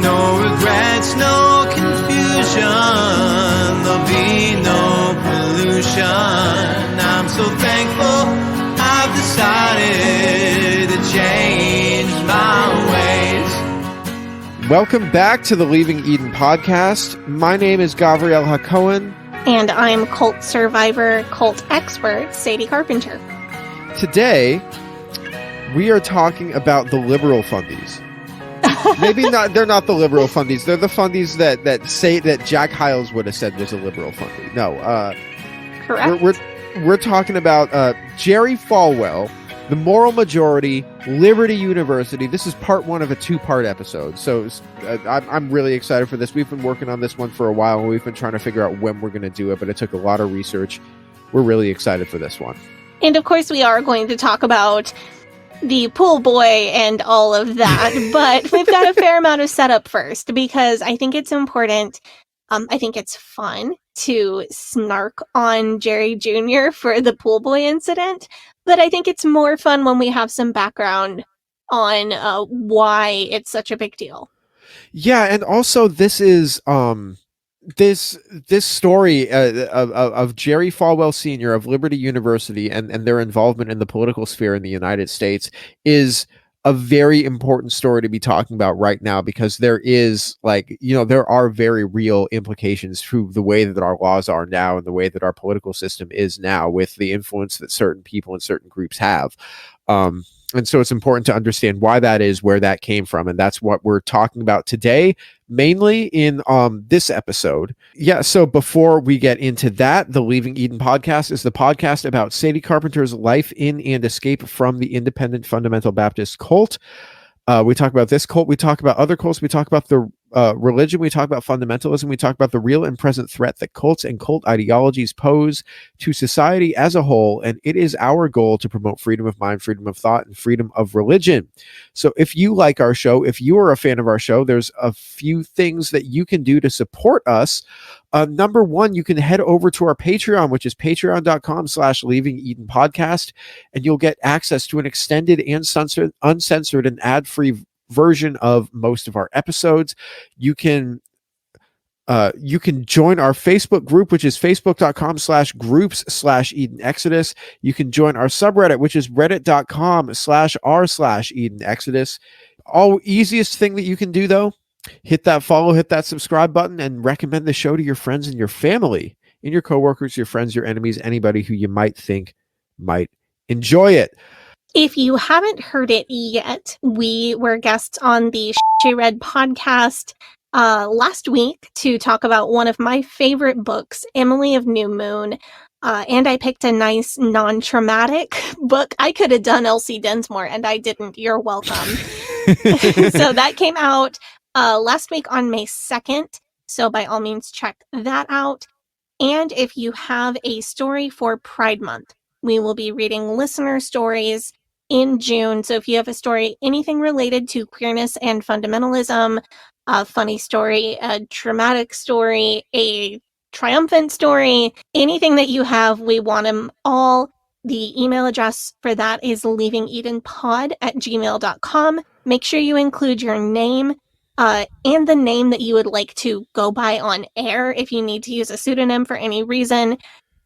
no regrets, no confusion. There'll be no pollution. I'm so thankful I've decided to change my ways. Welcome back to the Leaving Eden podcast. My name is Gavriel Hakohen. And I'm cult survivor, cult expert, Sadie Carpenter. Today, we are talking about the liberal fundies. Maybe not. They're not the liberal fundies. They're the fundies that say that Jack Hyles would have said was a liberal fundy. No, correct. We're talking about Jerry Falwell, the Moral Majority, Liberty University. This is part one of a two-part episode. So I'm really excited for this. We've been working on this one for a while, and we've been trying to figure out when we're going to do it, but it took a lot of research. We're really excited for this one. And of course, we are going to talk about the pool boy and all of that, but we've got a fair amount of setup first, because I think it's important. I think it's fun to snark on Jerry Jr. for the pool boy incident, but I think it's more fun when we have some background on why it's such a big deal. Yeah, and also this is this story of Jerry Falwell Sr. of Liberty University and their involvement in the political sphere in the United States is a very important story to be talking about right now, because there is, there are very real implications to the way that our laws are now and the way that our political system is now, with the influence that certain people and certain groups have. And so it's important to understand why that is, where that came from. And that's what we're talking about today, mainly in this episode. Yeah, so before we get into that, the Leaving Eden podcast is the podcast about Sadie Carpenter's life in and escape from the independent fundamental Baptist cult. We talk about this cult. We talk about other cults. We talk about the religion. We talk about fundamentalism. We talk about the real and present threat that cults and cult ideologies pose to society as a whole. And it is our goal to promote freedom of mind, freedom of thought, and freedom of religion. So if you like our show, if you are a fan of our show, there's a few things that you can do to support us. Number one, you can head over to our Patreon, which is patreon.com/Leaving Eden podcast, and you'll get access to an extended and uncensored and ad-free version of most of our episodes. You can join our Facebook group, which is facebook.com/groups/Eden Exodus. You can join our subreddit, which is reddit.com/r/Eden Exodus. Easiest thing that you can do, though, hit that follow, hit that subscribe button, and recommend the show to your friends and your family, and your coworkers, your friends, your enemies, anybody who you might think might enjoy it. If you haven't heard it yet, we were guests on the She Read podcast last week to talk about one of my favorite books, Emily of New Moon. And I picked a nice non-traumatic book. I could have done Elsie Densmore, and I didn't. You're welcome. So that came out last week on May 2nd. So by all means, check that out. And if you have a story for Pride Month, we will be reading listener stories in June. So if you have a story, anything related to queerness and fundamentalism, a funny story, a dramatic story, a triumphant story, anything that you have, we want them all. The email address for that is leavingedenpod@gmail.com. Make sure you include your name and the name that you would like to go by on air if you need to use a pseudonym for any reason,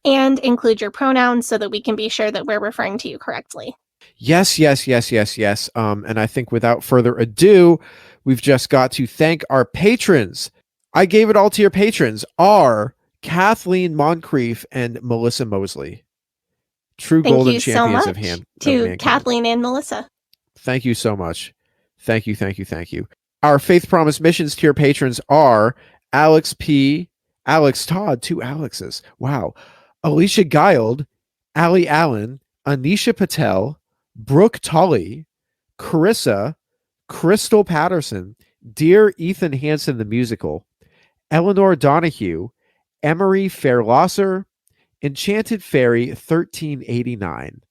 and include your pronouns so that we can be sure that we're referring to you correctly. Yes. And I think without further ado, we've just got to thank our patrons. I gave it all to your patrons are Kathleen Moncrief and Melissa Mosley. True golden champions of hand. To Kathleen and Melissa. Thank you so much. Thank you. Our Faith Promise Missions tier patrons are Alex P., Alex Todd, two Alexes. Wow. Alicia Guild, Ali Allen, Anisha Patel, Brooke Tully, Carissa, Crystal Patterson, Dear Ethan Hansen the Musical, Eleanor Donahue, Emery Fairlosser, Enchanted Fairy 1389,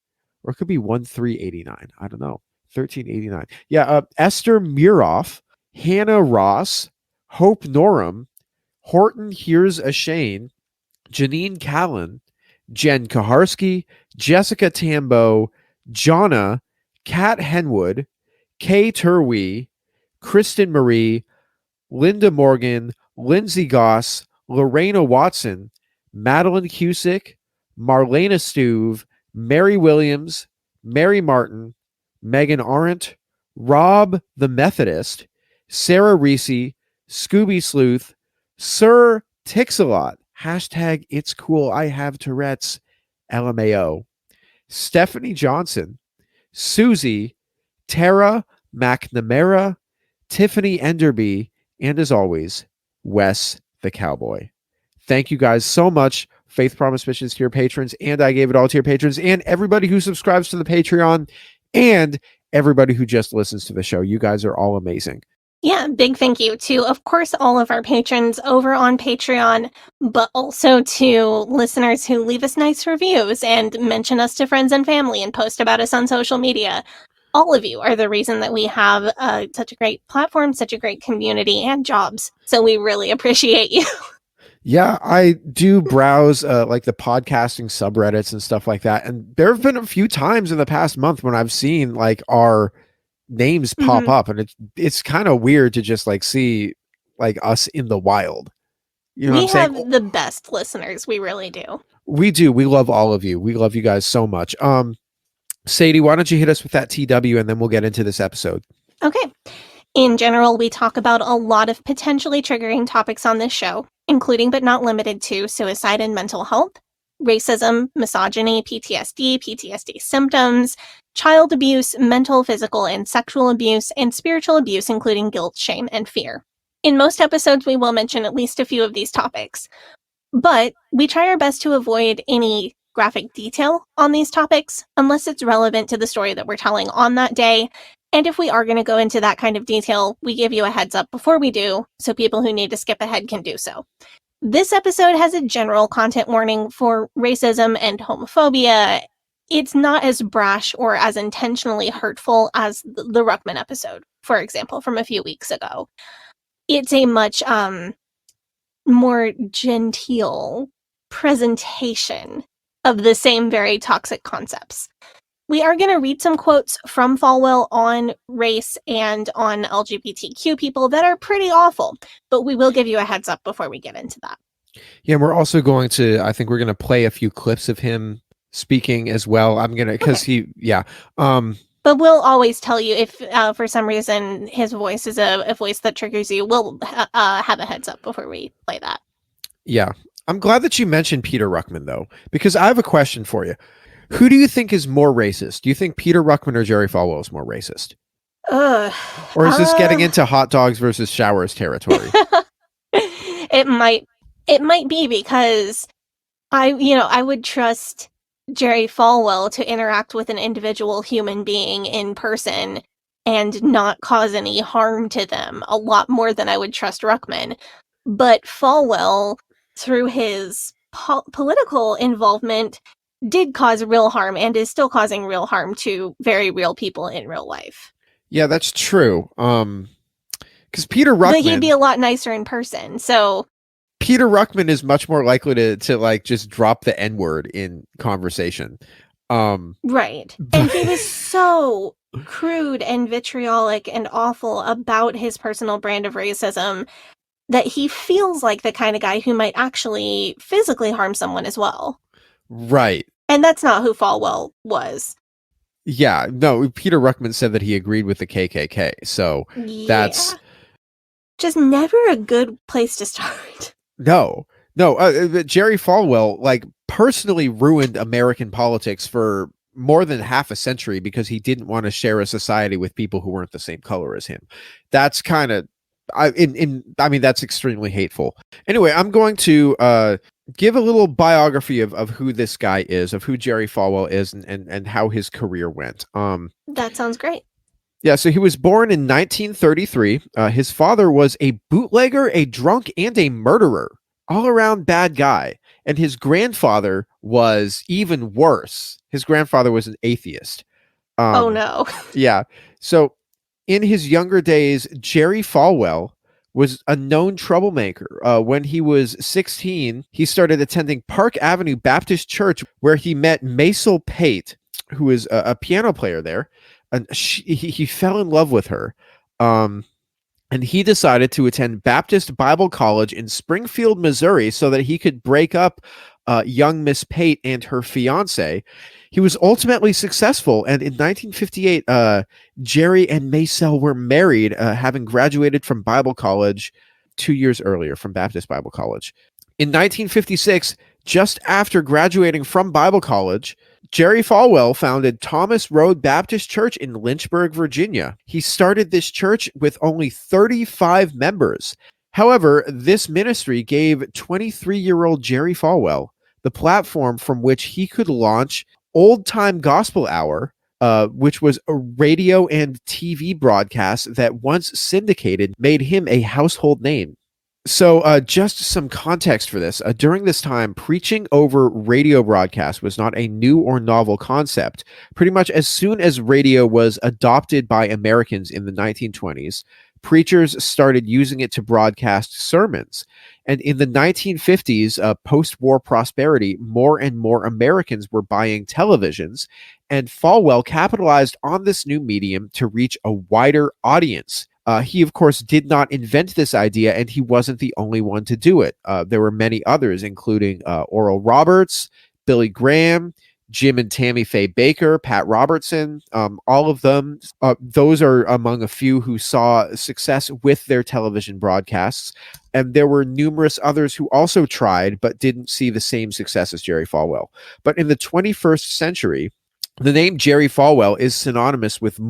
or it could be 1389. I don't know. 1389. Yeah. Esther Muroff, Hannah Ross, Hope Norum, Horton Here's a Shane, Janine Callan, Jen Kaharski, Jessica Tambo, Jonna, Kat Henwood, Kay Turwee, Kristen Marie, Linda Morgan, Lindsay Goss, Lorena Watson, Madeline Cusick, Marlena Stuve, Mary Williams, Mary Martin, Megan Arendt, Rob the Methodist, Sarah Reese, Scooby Sleuth, Sir Tixalot, hashtag it's cool I have Tourette's, LMAO, Stephanie Johnson, Susie, Tara McNamara, Tiffany Enderby, and as always, Wes the Cowboy. Thank you guys so much. Faith Promise Missions to your patrons, and I Gave It All to your patrons, and everybody who subscribes to the Patreon, and everybody who just listens to the show. You guys are all amazing. Yeah, big thank you to, of course, all of our patrons over on Patreon, but also to listeners who leave us nice reviews and mention us to friends and family and post about us on social media. All of you are the reason that we have such a great platform, such a great community, and jobs. So we really appreciate you. Yeah, I do browse like the podcasting subreddits and stuff like that. And there have been a few times in the past month when I've seen like our names pop up, and it's kind of weird to just like see like us in the wild. You know We what I'm have saying? the best listeners. We really do. We do. We love all of you. We love you guys so much. Sadie, why don't you hit us with that TW and then we'll get into this episode. Okay. In general, we talk about a lot of potentially triggering topics on this show, including but not limited to suicide and mental health, racism, misogyny, PTSD symptoms, child abuse, mental, physical, and sexual abuse, and spiritual abuse, including guilt, shame, and fear. In most episodes, we will mention at least a few of these topics, but we try our best to avoid any graphic detail on these topics unless it's relevant to the story that we're telling on that day. And if we are going to go into that kind of detail, we give you a heads up before we do, so people who need to skip ahead can do so. This episode has a general content warning for racism and homophobia. It's not as brash or as intentionally hurtful as the Ruckman episode, for example, from a few weeks ago. It's a much more genteel presentation of the same very toxic concepts. We are going to read some quotes from Falwell on race and on LGBTQ people that are pretty awful, but we will give you a heads up before we get into that. Yeah, we're also going to, I think we're going to play a few clips of him speaking as well. I'm going to, because But we'll always tell you if for some reason his voice is a voice that triggers you, we'll have a heads up before we play that. Yeah. I'm glad that you mentioned Peter Ruckman, though, because I have a question for you. Who do you think is more racist? Do you think Peter Ruckman or Jerry Falwell is more racist? Or is this getting into hot dogs versus showers territory? It might be, because I would trust Jerry Falwell to interact with an individual human being in person and not cause any harm to them a lot more than I would trust Ruckman. But Falwell, through his political involvement, did cause real harm and is still causing real harm to very real people in real life. Yeah, that's true. Because Peter Ruckman, but he'd be a lot nicer in person. So Peter Ruckman is much more likely to like just drop the N-word in conversation. Right. And he was so crude and vitriolic and awful about his personal brand of racism that he feels like the kind of guy who might actually physically harm someone as well. Right. And that's not who Falwell was. Yeah, no, Peter Ruckman said that he agreed with the KKK. So that's just never a good place to start. No, Jerry Falwell like personally ruined American politics for more than half a century because he didn't want to share a society with people who weren't the same color as him. That's kind of, I mean, that's extremely hateful. Anyway, I'm going to give a little biography of who this guy is, of who Jerry Falwell is, and how his career went. That sounds great. Yeah, so he was born in 1933. His father was a bootlegger, a drunk, and a murderer. All around bad guy. And his grandfather was even worse. His grandfather was an atheist. Oh, no. Yeah. So in his younger days, Jerry Falwell was a known troublemaker. When he was 16, he started attending Park Avenue Baptist Church, where he met Maisel Pate, who is a piano player there. And he fell in love with her. and he decided to attend Baptist Bible College in Springfield, Missouri, so that he could break up young Miss Pate and her fiance. He was ultimately successful, and in 1958, Jerry and Maisel were married, having graduated from Bible college 2 years earlier from Baptist Bible College. In 1956, just after graduating from Bible college, Jerry Falwell founded Thomas Road Baptist Church in Lynchburg, Virginia. He started this church with only 35 members. However, this ministry gave 23-year-old Jerry Falwell the platform from which he could launch Old Time Gospel Hour, which was a radio and TV broadcast that once syndicated made him a household name. So just some context for this. During this time, preaching over radio broadcasts was not a new or novel concept. Pretty much as soon as radio was adopted by Americans in the 1920s, preachers started using it to broadcast sermons. And in the 1950s, post-war prosperity, more and more Americans were buying televisions, and Falwell capitalized on this new medium to reach a wider audience. He, of course, did not invent this idea, and he wasn't the only one to do it. There were many others, including Oral Roberts, Billy Graham, Jim and Tammy Faye Baker, Pat Robertson, all of them. Those are among a few who saw success with their television broadcasts. And there were numerous others who also tried, but didn't see the same success as Jerry Falwell. But in the 21st century, the name Jerry Falwell is synonymous with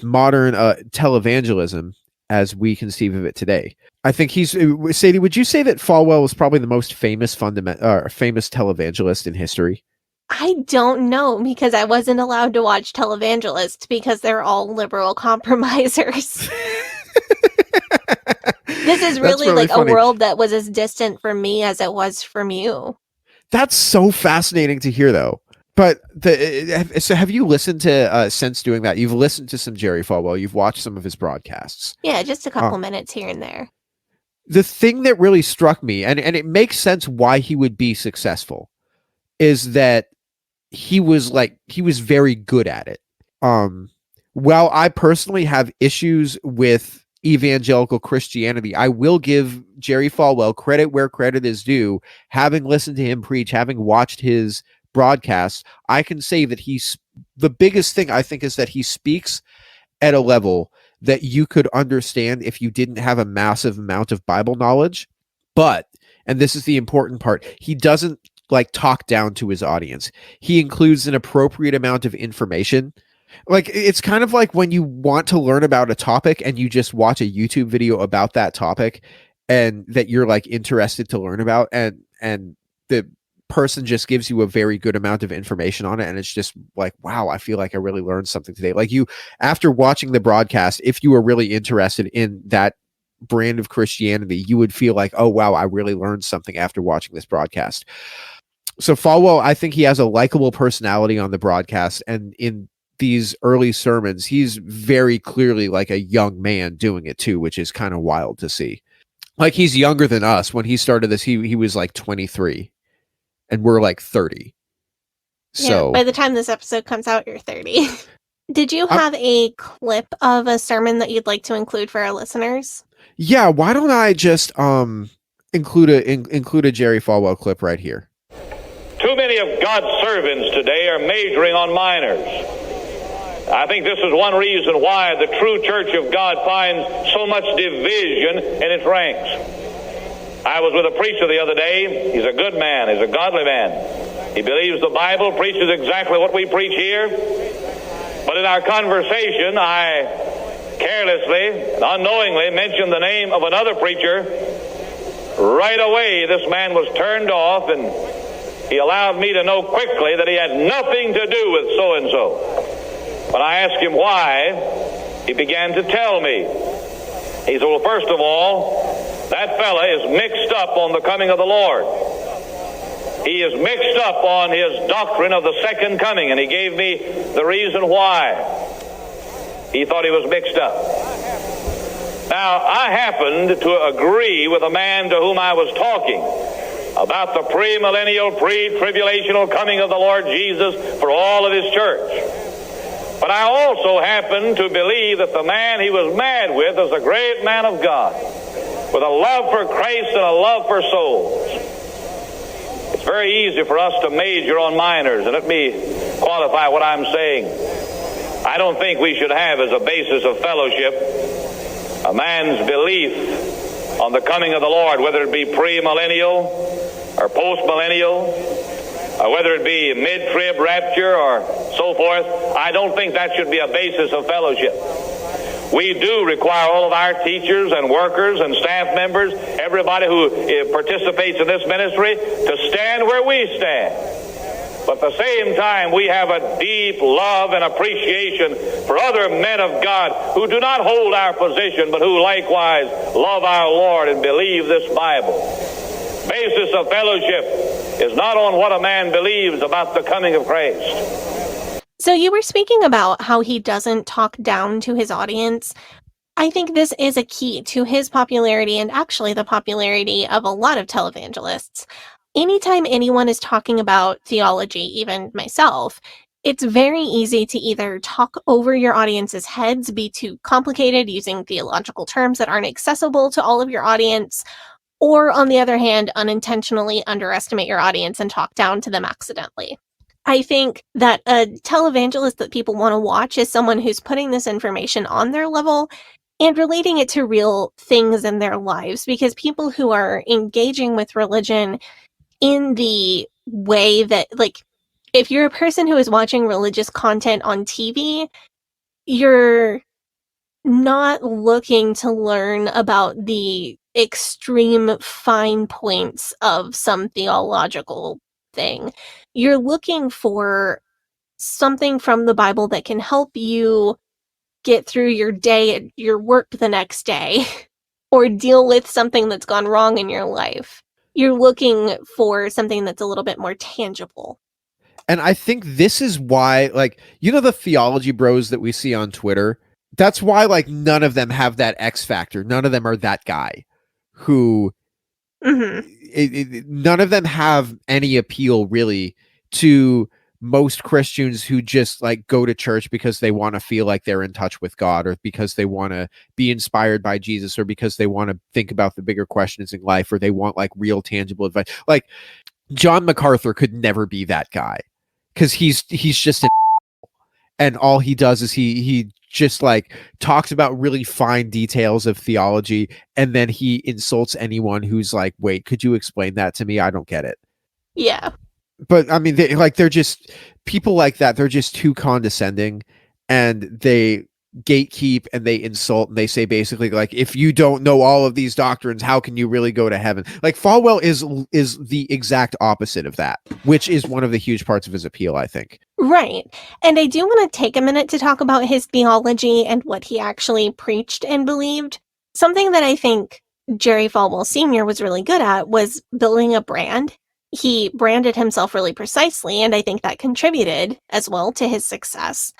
modern televangelism as we conceive of it today. I think he's Sadie. Would you say that Falwell was probably the most famous televangelist in history? I don't know, because I wasn't allowed to watch televangelists because they're all liberal compromisers. This is really like funny. A world that was as distant from me as it was from you. That's so fascinating to hear, though. But so have you listened to, since doing that, you've listened to some Jerry Falwell, you've watched some of his broadcasts. Yeah, just a couple minutes here and there. The thing that really struck me, and it makes sense why he would be successful, is that he was very good at it. While I personally have issues with evangelical Christianity, I will give Jerry Falwell credit where credit is due. Having listened to him preach, having watched his broadcasts, I can say that the biggest thing I think is that he speaks at a level that you could understand if you didn't have a massive amount of Bible knowledge. But, and this is the important part, he doesn't talk down to his audience. He includes an appropriate amount of information. It's kind of like when you want to learn about a topic and you just watch a YouTube video about that topic and that you're interested to learn about, and the person just gives you a very good amount of information on it, and it's just wow, I feel like I really learned something today. You, after watching the broadcast, if you were really interested in that brand of Christianity, you would feel oh wow, I really learned something after watching this broadcast. So Falwell, I think he has a likable personality on the broadcast, and in these early sermons, he's very clearly a young man doing it too, which is kind of wild to see. He's younger than us. When he started this, he was 23, and we're 30. So yeah, by the time this episode comes out, you're 30. Did you have a clip of a sermon that you'd like to include for our listeners? Yeah, why don't I just include a Jerry Falwell clip right here? Too many of God's servants today are majoring on minors. I think this is one reason why the true church of God finds so much division in its ranks. I was with a preacher the other day. He's a good man. He's a godly man. He believes the Bible, preaches exactly what we preach here. But in our conversation, I carelessly and unknowingly mentioned the name of another preacher. Right away, this man was turned off, and he allowed me to know quickly that he had nothing to do with so-and-so. When I asked him why, he began to tell me. He said, well, first of all, that fella is mixed up on the coming of the Lord. He is mixed up on his doctrine of the second coming, and he gave me the reason why he thought he was mixed up. Now, I happened to agree with a man to whom I was talking about the premillennial, pre-tribulational coming of the Lord Jesus for all of his church. But I also happen to believe that the man he was mad with is a great man of God, with a love for Christ and a love for souls. It's very easy for us to major on minors, and let me qualify what I'm saying. I don't think we should have as a basis of fellowship a man's belief on the coming of the Lord, whether it be premillennial or postmillennial, or whether it be mid-trib rapture or so forth. I don't think that should be a basis of fellowship. We do require all of our teachers and workers and staff members, everybody who participates in this ministry, to stand where we stand. But at the same time, we have a deep love and appreciation for other men of God who do not hold our position, but who likewise love our Lord and believe this Bible. Basis of fellowship is not on what a man believes about the coming of Christ. So you were speaking about how he doesn't talk down to his audience. I think this is a key to his popularity and actually the popularity of a lot of televangelists. Anytime anyone is talking about theology, even myself, it's very easy to either talk over your audience's heads, be too complicated using theological terms that aren't accessible to all of your audience, or on the other hand, unintentionally underestimate your audience and talk down to them accidentally. I think that a televangelist that people want to watch is someone who's putting this information on their level and relating it to real things in their lives, because people who are engaging with religion in the way that, like, if you're a person who is watching religious content on TV, you're not looking to learn about the extreme fine points of some theological thing. You're looking for something from the Bible that can help you get through your day at your work the next day or deal with something that's gone wrong in your life. You're looking for something that's a little bit more tangible. And I think this is why, like, you know, the theology bros that we see on Twitter, that's why, like, none of them have that X factor. None of them are that guy who, none of them have any appeal really to most Christians who just, like, go to church because they want to feel like they're in touch with God, or because they want to be inspired by Jesus, or because they want to think about the bigger questions in life, or they want, like, real tangible advice. Like, John MacArthur could never be that guy, because he's just an and all he does is he just, like, talks about really fine details of theology, and then he insults anyone who's like, wait, could you explain that to me? I don't get it. Yeah. But I mean, they're just people like that. They're just too condescending, and they gatekeep and they insult, and they say basically, like, if you don't know all of these doctrines, how can you really go to heaven? Like, Falwell is the exact opposite of that, which is one of the huge parts of his appeal, I think. Right. And I do want to take a minute to talk about his theology and what he actually preached and believed. Something that I think Jerry Falwell Sr. was really good at was building a brand. He branded himself really precisely, and I think that contributed as well to his success.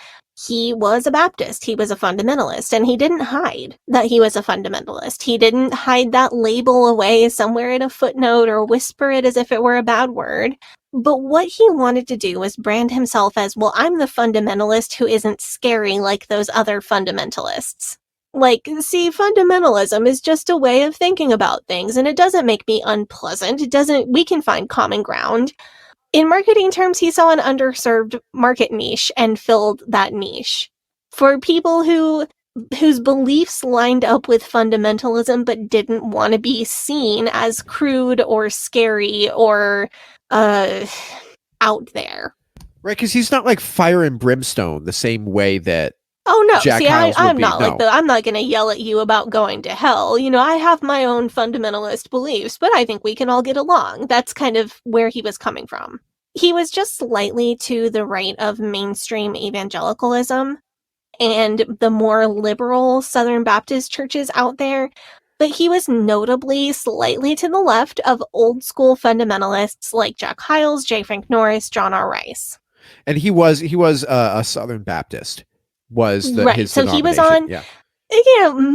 He was a Baptist, he was a fundamentalist, and he didn't hide that he was a fundamentalist. He didn't hide that label away somewhere in a footnote or whisper it as if it were a bad word. But what he wanted to do was brand himself as, well, I'm the fundamentalist who isn't scary like those other fundamentalists. Like, see, fundamentalism is just a way of thinking about things, and it doesn't make me unpleasant. We can find common ground. In marketing terms, he saw an underserved market niche and filled that niche. For people whose beliefs lined up with fundamentalism but didn't want to be seen as crude or scary or out there. Right, because he's not like fire and brimstone the same way that Oh no, Jack see, Hyles I'm would not be. like that. I'm not going to yell at you about going to hell. You know, I have my own fundamentalist beliefs, but I think we can all get along. That's kind of where he was coming from. He was just slightly to the right of mainstream evangelicalism and the more liberal Southern Baptist churches out there, but he was notably slightly to the left of old school fundamentalists like Jack Hyles, J. Frank Norris, John R. Rice. And he was a Southern Baptist. Was the right? His so he was on,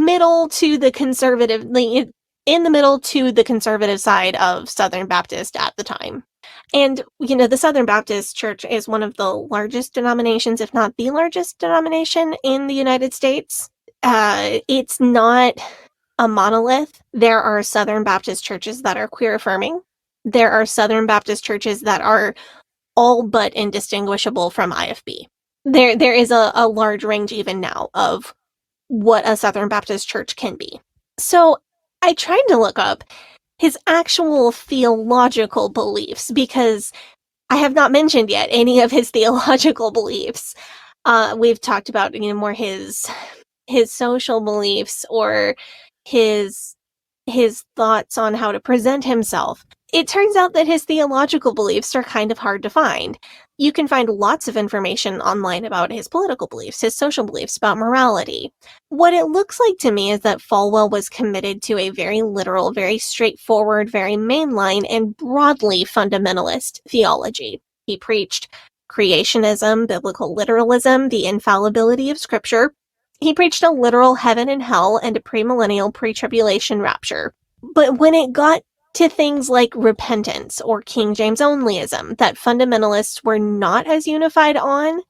middle to the conservative, in the middle to the conservative side of Southern Baptist at the time. And, you know, the Southern Baptist Church is one of the largest denominations, if not the largest denomination in the United States. It's not a monolith. There are Southern Baptist churches that are queer affirming. There are Southern Baptist churches that are all but indistinguishable from IFB. There is a large range even now of what a Southern Baptist church can be. So I tried to look up his actual theological beliefs because I have not mentioned yet any of his theological beliefs. We've talked about, you know, more his social beliefs or his thoughts on how to present himself. It turns out that his theological beliefs are kind of hard to find. You can find lots of information online about his political beliefs, his social beliefs, about morality. What it looks like to me is that Falwell was committed to a very literal, very straightforward, very mainline, and broadly fundamentalist theology. He preached creationism, biblical literalism, the infallibility of scripture. He preached a literal heaven and hell and a premillennial pre-tribulation rapture. But when it got to things like repentance or King James onlyism that fundamentalists were not as unified on,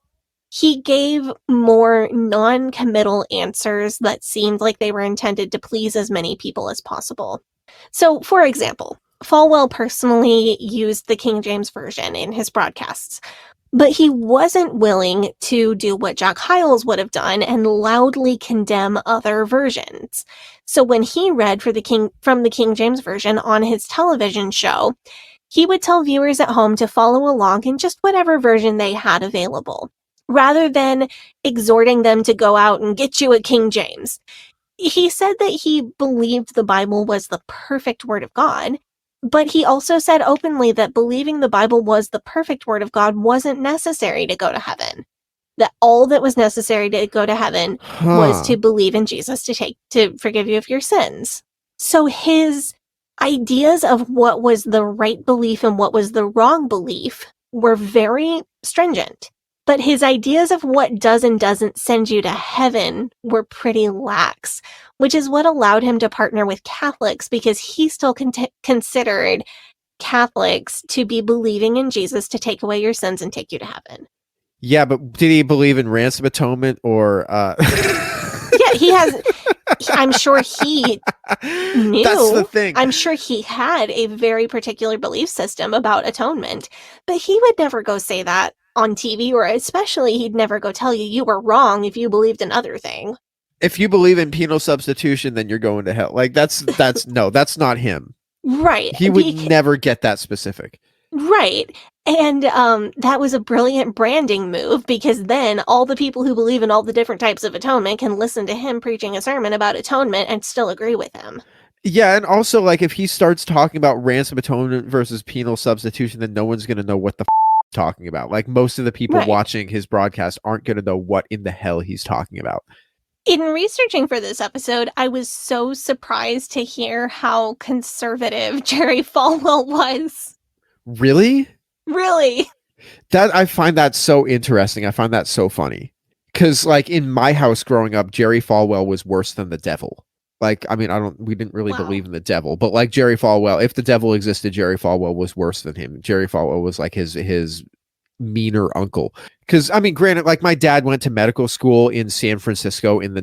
he gave more non-committal answers that seemed like they were intended to please as many people as possible. So, for example, Falwell personally used the King James Version in his broadcasts, but he wasn't willing to do what Jack Hyles would have done and loudly condemn other versions. So when he read from the King James Version on his television show, he would tell viewers at home to follow along in just whatever version they had available, rather than exhorting them to go out and get you a King James. He said that he believed the Bible was the perfect word of God, but he also said openly that believing the Bible was the perfect word of God wasn't necessary to go to heaven. That all that was necessary to go to heaven was to believe in Jesus to forgive you of your sins. So his ideas of what was the right belief and what was the wrong belief were very stringent. But his ideas of what does and doesn't send you to heaven were pretty lax, which is what allowed him to partner with Catholics because he still considered Catholics to be believing in Jesus to take away your sins and take you to heaven. Yeah, but did he believe in ransom atonement or Yeah, he has. I'm sure he knew. That's the thing. I'm sure he had a very particular belief system about atonement, but he would never go say that on TV, or especially he'd never go tell you were wrong if you believed another thing. If you believe in penal substitution, then you're going to hell. Like that's no, that's not him. Right. He would never get that specific. Right. And that was a brilliant branding move because then all the people who believe in all the different types of atonement can listen to him preaching a sermon about atonement and still agree with him. Yeah, and also like if he starts talking about ransom atonement versus penal substitution, then no one's going to know what the talking about. Like most of the people watching his broadcast aren't going to know what in the hell he's talking about. In researching for this episode, I was so surprised to hear how conservative Jerry Falwell was. Really? Really? That I find that so interesting. I find that so funny. Because like in my house growing up, Jerry Falwell was worse than the devil. Like, I mean, we didn't really believe in the devil, but like Jerry Falwell, if the devil existed, Jerry Falwell was worse than him. Jerry Falwell was like his meaner uncle. Because I mean, granted, like my dad went to medical school in San Francisco in the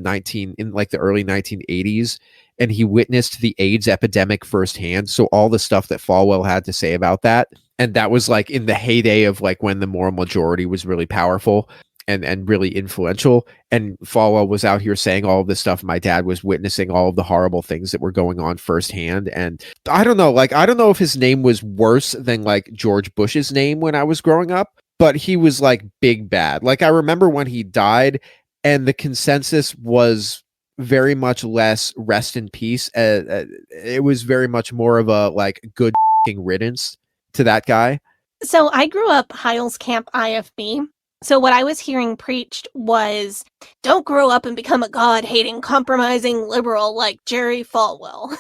early 1980s, and he witnessed the AIDS epidemic firsthand. So all the stuff that Falwell had to say about that, and that was like in the heyday of like when the moral majority was really powerful and really influential. And Falwell was out here saying all of this stuff. My dad was witnessing all of the horrible things that were going on firsthand. And I don't know if his name was worse than like George Bush's name when I was growing up, but he was like big bad. Like I remember when he died and the consensus was very much less rest in peace. It was very much more of a like good riddance to that guy. So I grew up Hyles Camp IFB. So what I was hearing preached was, don't grow up and become a God-hating, compromising liberal like Jerry Falwell.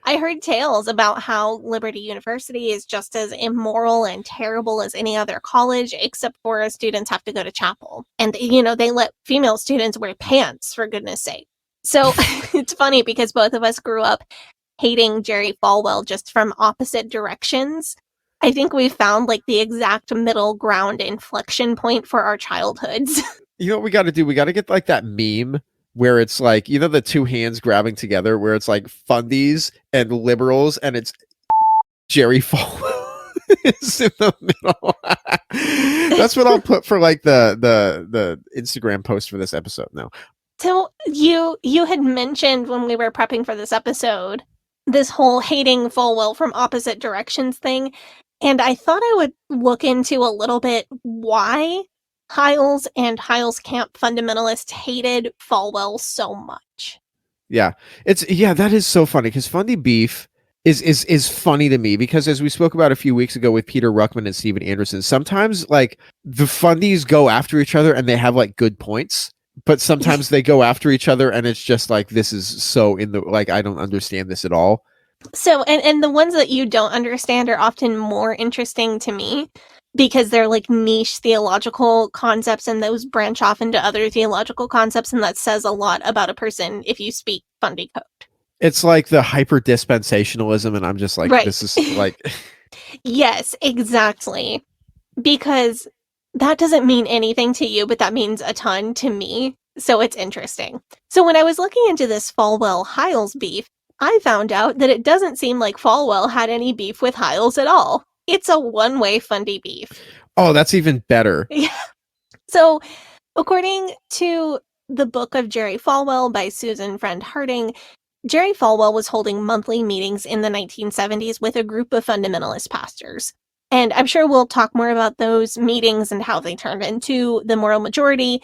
I heard tales about how Liberty University is just as immoral and terrible as any other college, except for students have to go to chapel. And, you know, they let female students wear pants, for goodness sake. So it's funny because both of us grew up hating Jerry Falwell just from opposite directions. I think we found like the exact middle ground inflection point for our childhoods. You know what we got to do? We got to get like that meme where it's like, you know, the two hands grabbing together, where it's like fundies and liberals, and it's Jerry Falwell is in the middle. That's what I'll put for like the Instagram post for this episode now. So you had mentioned when we were prepping for this episode, this whole hating Falwell from opposite directions thing. And I thought I would look into a little bit why Hyles and Hyles Camp fundamentalists hated Falwell so much. Yeah, that is so funny, because Fundy beef is funny to me, because as we spoke about a few weeks ago with Peter Ruckman and Steven Anderson, sometimes like the fundies go after each other and they have like good points, but sometimes they go after each other and it's just like, this is so in the, like, I don't understand this at all. So, and the ones that you don't understand are often more interesting to me, because they're like niche theological concepts, and those branch off into other theological concepts, and that says a lot about a person if you speak Fundy code. It's like the hyper dispensationalism, and I'm just like, Right. This is like Yes, exactly. Because that doesn't mean anything to you, but that means a ton to me. So it's interesting. So when I was looking into this Falwell-Hyles beef, I found out that it doesn't seem like Falwell had any beef with Hyles at all. It's a one-way Fundy beef. Oh, that's even better. Yeah. So according to the book of Jerry Falwell by Susan Friend Harding, Jerry Falwell was holding monthly meetings in the 1970s with a group of fundamentalist pastors. And I'm sure we'll talk more about those meetings and how they turned into the moral majority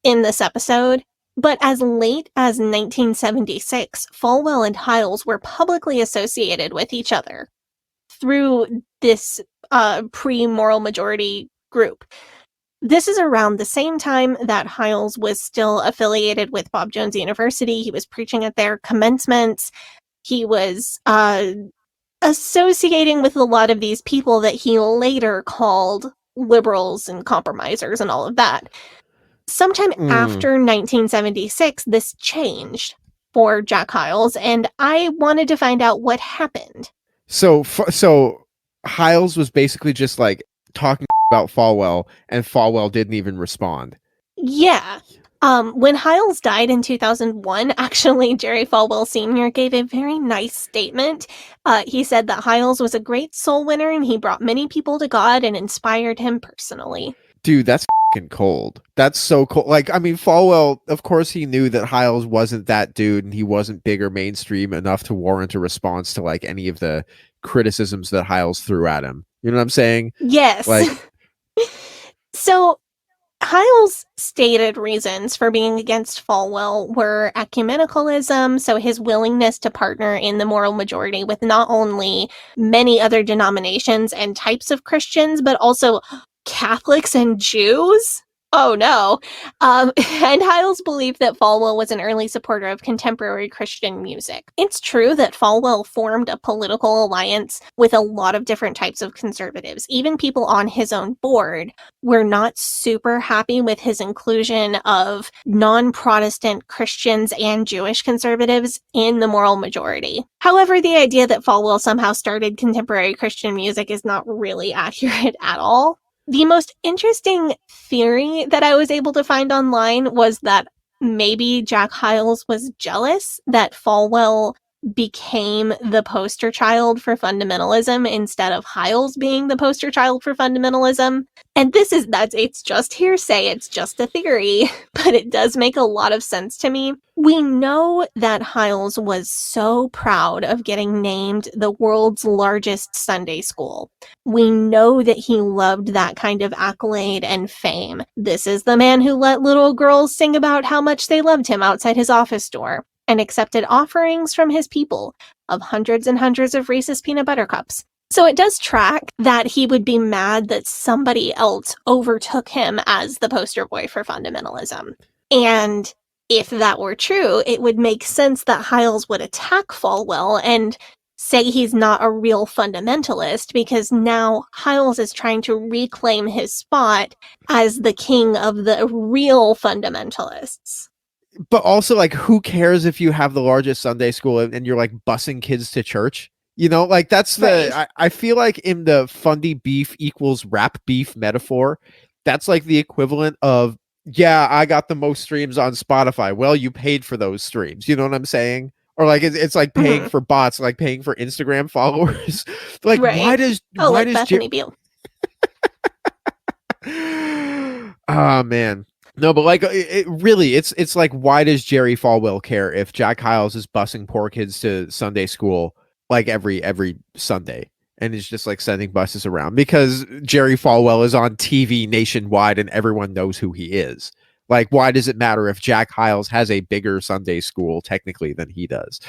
in this episode. But as late as 1976, Falwell and Hyles were publicly associated with each other through this pre-moral majority group. This is around the same time that Hyles was still affiliated with Bob Jones University. He was preaching at their commencements. He was associating with a lot of these people that he later called liberals and compromisers and all of that. Sometime after 1976, this changed for Jack Hyles, and I wanted to find out what happened. So Hyles was basically just like talking about Falwell, and Falwell didn't even respond. Yeah. When Hyles died in 2001, actually, Jerry Falwell Sr. gave a very nice statement. He said that Hyles was a great soul winner, and he brought many people to God and inspired him personally. Dude, that's fucking cold. That's so cold. Like, I mean, Falwell, of course he knew that Hyles wasn't that dude, and he wasn't big or mainstream enough to warrant a response to like any of the criticisms that Hyles threw at him. You know what I'm saying? Yes. Like, so Hyles' stated reasons for being against Falwell were ecumenicalism, so his willingness to partner in the moral majority with not only many other denominations and types of Christians, but also Catholics and Jews. Oh no. And Hyles believed that Falwell was an early supporter of contemporary Christian music. It's true that Falwell formed a political alliance with a lot of different types of conservatives. Even people on his own board were not super happy with his inclusion of non-Protestant Christians and Jewish conservatives in the moral majority. However, the idea that Falwell somehow started contemporary Christian music is not really accurate at all. The most interesting theory that I was able to find online was that maybe Jack Hyles was jealous that Falwell became the poster child for fundamentalism instead of Hyles being the poster child for fundamentalism. And it's just hearsay, it's just a theory, but it does make a lot of sense to me. We know that Hyles was so proud of getting named the world's largest Sunday school. We know that he loved that kind of accolade and fame. This is the man who let little girls sing about how much they loved him outside his office door, and accepted offerings from his people of hundreds and hundreds of Reese's peanut butter cups. So it does track that he would be mad that somebody else overtook him as the poster boy for fundamentalism. And if that were true, it would make sense that Hyles would attack Falwell and say he's not a real fundamentalist, because now Hyles is trying to reclaim his spot as the king of the real fundamentalists. but also, like, who cares if you have the largest Sunday school and you're like busing kids to church? You know, like that's Right. I feel like in the fundy beef equals rap beef metaphor, that's like the equivalent of, yeah, I got the most streams on Spotify. Well, you paid for those streams. You know what I'm saying? Or like it's like paying Mhm. for bots, like paying for Instagram followers. Like Right. Oh, why like does Bethany Beal. oh man. No, but like it really, it's like, why does Jerry Falwell care if Jack Hyles is busing poor kids to Sunday school like every Sunday, and is just like sending buses around because Jerry Falwell is on TV nationwide and everyone knows who he is. Like, why does it matter if Jack Hyles has a bigger Sunday school technically than he does?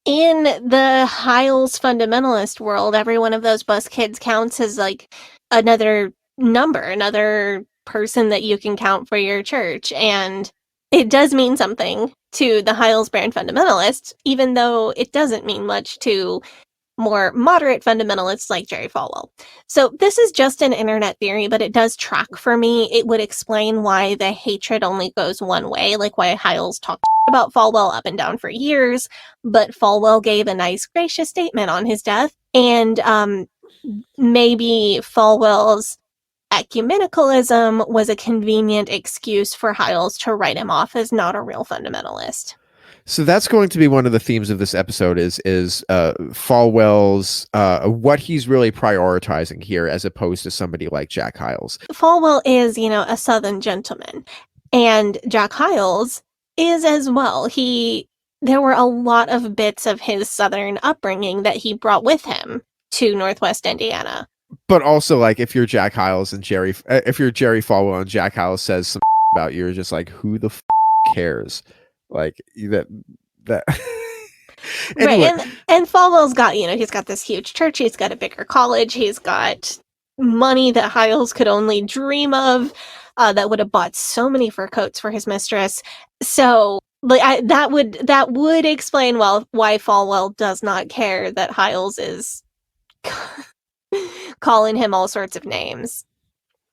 In the Hyles fundamentalist world, every one of those bus kids counts as like another number, another person that you can count for your church. And it does mean something to the Hyles brand fundamentalists, even though it doesn't mean much to more moderate fundamentalists like Jerry Falwell. So this is just an internet theory, but it does track for me. It would explain why the hatred only goes one way, like why Hyles talked about Falwell up and down for years, but Falwell gave a nice, gracious statement on his death, and maybe Falwell's ecumenicalism was a convenient excuse for Hyles to write him off as not a real fundamentalist. So that's going to be one of the themes of this episode is Falwell's what he's really prioritizing here as opposed to somebody like Jack Hyles. Falwell is, a Southern gentleman, and Jack Hyles is as well. There were a lot of bits of his Southern upbringing that he brought with him to Northwest Indiana. But also, like, if you're Jack Hyles and if you're Jerry Falwell and Jack Hyles says some about you, you're just like, who the cares? Like that. Anyway. Right, and Falwell's got, he's got this huge church, he's got a bigger college, he's got money that Hyles could only dream of, that would have bought so many fur coats for his mistress. So that would explain why Falwell does not care that Hyles is calling him all sorts of names.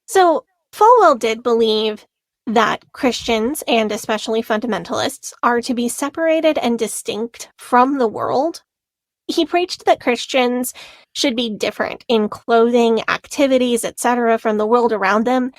So Falwell did believe that Christians, and especially fundamentalists, are to be separated and distinct from the world. He preached that Christians should be different in clothing, activities, etc. from the world around them,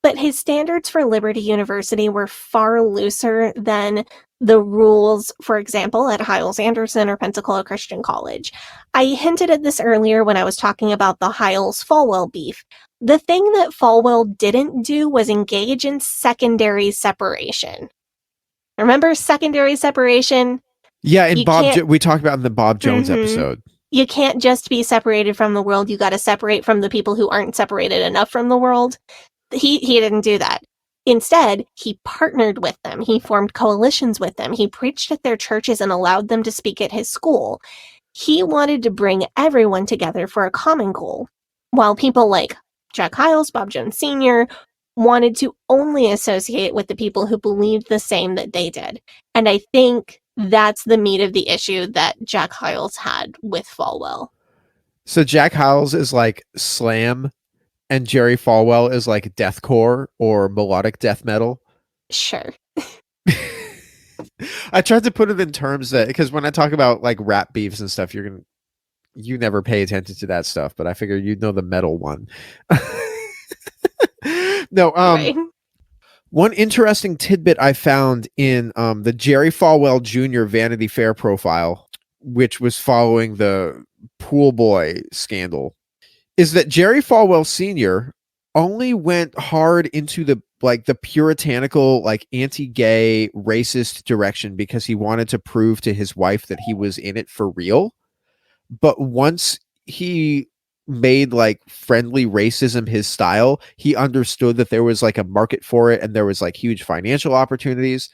but his standards for Liberty University were far looser than the rules, for example, at Hyles-Anderson or Pensacola Christian College. I hinted at this earlier when I was talking about the Hyles-Falwell beef. The thing that Falwell didn't do was engage in secondary separation. Remember secondary separation? Yeah, we talked about in the Bob Jones episode. You can't just be separated from the world. You got to separate from the people who aren't separated enough from the world. He didn't do that. Instead, he partnered with them. He formed coalitions with them. He preached at their churches and allowed them to speak at his school. He wanted to bring everyone together for a common goal, while people like Jack Hyles, Bob Jones Sr., wanted to only associate with the people who believed the same that they did. And I think that's the meat of the issue that Jack Hyles had with Falwell. So Jack Hyles is like slam, and Jerry Falwell is like deathcore or melodic death metal. Sure. I tried to put it in terms that, because when I talk about like rap beefs and stuff, you never pay attention to that stuff, but I figure you'd know the metal one. No, Right. One interesting tidbit I found in the Jerry Falwell Jr. Vanity Fair profile, which was following the pool boy scandal, is that Jerry Falwell Sr. only went hard into the puritanical, like anti-gay, racist direction because he wanted to prove to his wife that he was in it for real. But once he made like friendly racism his style, he understood that there was like a market for it and there was like huge financial opportunities,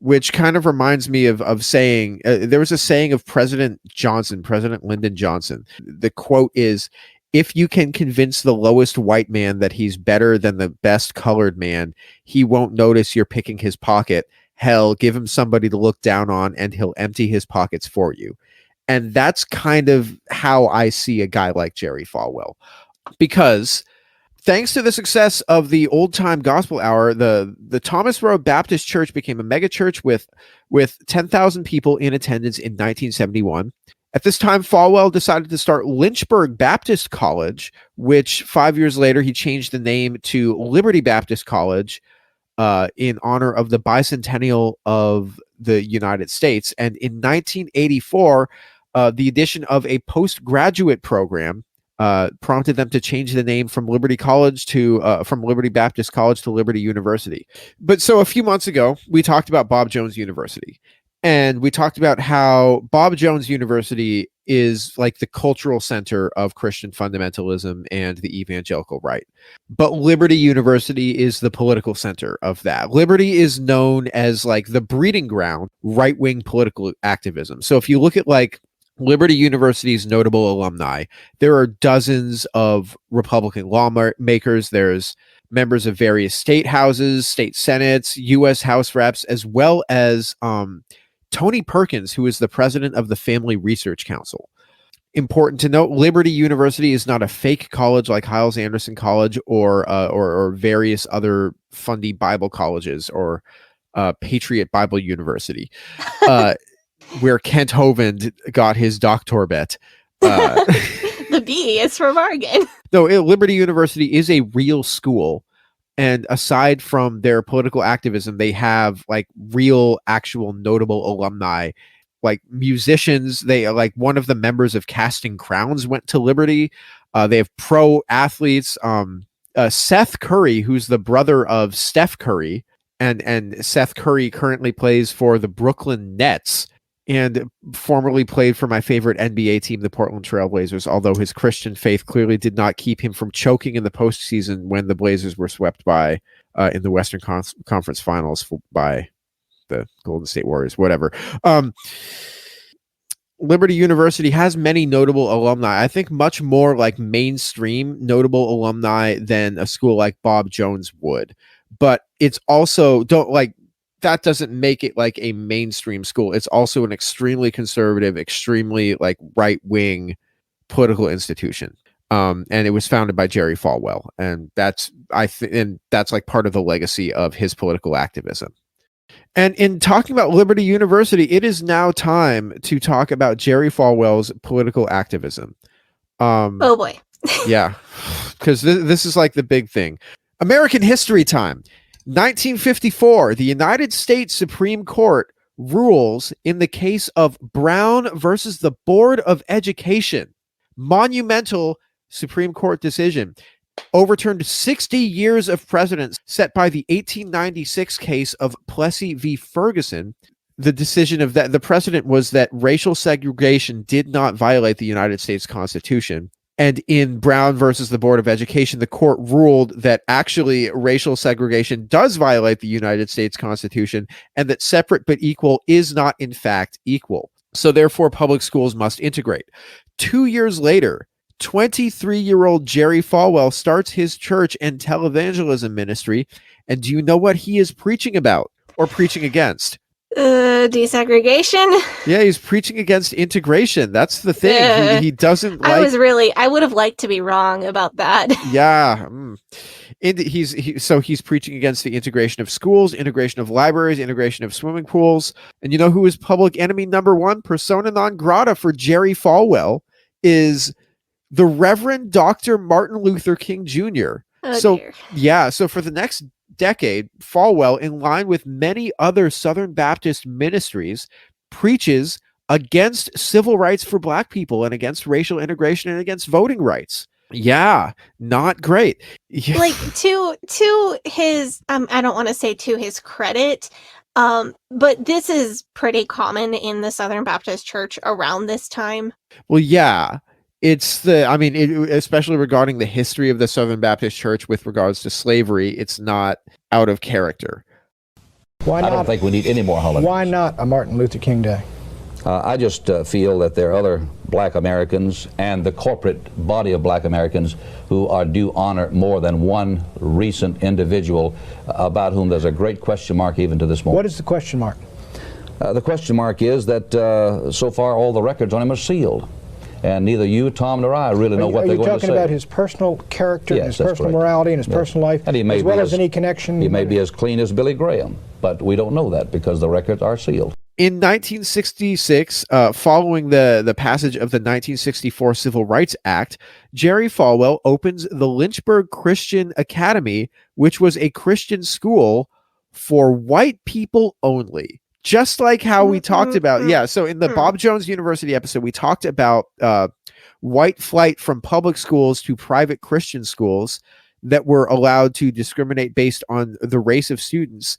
which kind of reminds me of saying, there was a saying of President Lyndon Johnson. The quote is, "If you can convince the lowest white man that he's better than the best colored man, he won't notice you're picking his pocket. Hell, give him somebody to look down on and he'll empty his pockets for you." And that's kind of how I see a guy like Jerry Falwell. Because thanks to the success of the Old Time Gospel Hour, the Thomas Road Baptist Church became a megachurch with 10,000 people in attendance in 1971. At this time, Falwell decided to start Lynchburg Baptist College, which 5 years later he changed the name to Liberty Baptist College in honor of the bicentennial of the United States. And in 1984, the addition of a postgraduate program prompted them to change the name from Liberty College to from Liberty Baptist College to Liberty University. But so a few months ago, we talked about Bob Jones University. And we talked about how Bob Jones University is like the cultural center of Christian fundamentalism and the evangelical right. But Liberty University is the political center of that. Liberty is known as like the breeding ground, right-wing political activism. So if you look at like Liberty University's notable alumni, there are dozens of Republican lawmakers. There's members of various state houses, state senates, U.S. House reps, as well as Tony Perkins, who is the president of the Family Research Council. Important to note, Liberty University is not a fake college like Hyles Anderson College or various other fundy Bible colleges or Patriot Bible University, where Kent Hovind got his doctorate. The B is for bargain. No, Liberty University is a real school. And aside from their political activism, they have like real, actual notable alumni, like musicians. They like one of the members of Casting Crowns went to Liberty. They have pro athletes. Seth Curry, who's the brother of Steph Curry, and Seth Curry currently plays for the Brooklyn Nets and formerly played for my favorite NBA team, the Portland Trail Blazers, although his Christian faith clearly did not keep him from choking in the postseason when the Blazers were swept by in the Western Conference Finals by the Golden State Warriors, whatever. Liberty University has many notable alumni. I think much more like mainstream notable alumni than a school like Bob Jones would. But it's also that doesn't make it like a mainstream school. It's also an extremely conservative, extremely like right-wing political institution. And it was founded by Jerry Falwell. And that's like part of the legacy of his political activism. And in talking about Liberty University, it is now time to talk about Jerry Falwell's political activism. Oh boy. Yeah, because this is like the big thing. American history time. 1954, the United States Supreme Court rules in the case of Brown versus the Board of Education. Monumental Supreme Court decision. Overturned 60 years of precedents set by the 1896 case of Plessy v. Ferguson. The decision of that, the precedent was that racial segregation did not violate the United States Constitution. And in Brown versus the Board of Education, the court ruled that actually racial segregation does violate the United States Constitution and that separate but equal is not in fact equal. So therefore, public schools must integrate. 2 years later, 23-year-old Jerry Falwell starts his church and televangelism ministry. And do you know what he is preaching about or preaching against? Desegregation. Yeah, he's preaching against integration. That's the thing. He doesn't like... I would have liked to be wrong about that. Yeah. He's preaching against the integration of schools, integration of libraries, integration of swimming pools. And you know who is public enemy number one? Persona non grata for Jerry Falwell is the Reverend Dr. Martin Luther King Jr. So for the next decade, Falwell, in line with many other Southern Baptist ministries, preaches against civil rights for Black people and against racial integration and against voting rights. Yeah, not great. Yeah. Like to his, I don't want to say to his credit, but this is pretty common in the Southern Baptist Church around this time. Well, yeah. Especially regarding the history of the Southern Baptist Church with regards to slavery, it's not out of character. Why not? I don't think we need any more holidays. Why not a Martin Luther King Day? I just feel that there are other Black Americans and the corporate body of Black Americans who are due honor more than one recent individual about whom there's a great question mark even to this moment. What is the question mark? The question mark is that so far all the records on him are sealed. And neither you, Tom, nor I really know what they're going to say. Are you talking about his personal character, yes, his personal morality, and his personal life, and he may as well as any connection? He may be as clean as Billy Graham, but we don't know that because the records are sealed. In 1966, following the passage of the 1964 Civil Rights Act, Jerry Falwell opens the Lynchburg Christian Academy, which was a Christian school for white people only. Just like how we talked about, so in the Bob Jones University episode, we talked about white flight from public schools to private Christian schools that were allowed to discriminate based on the race of students.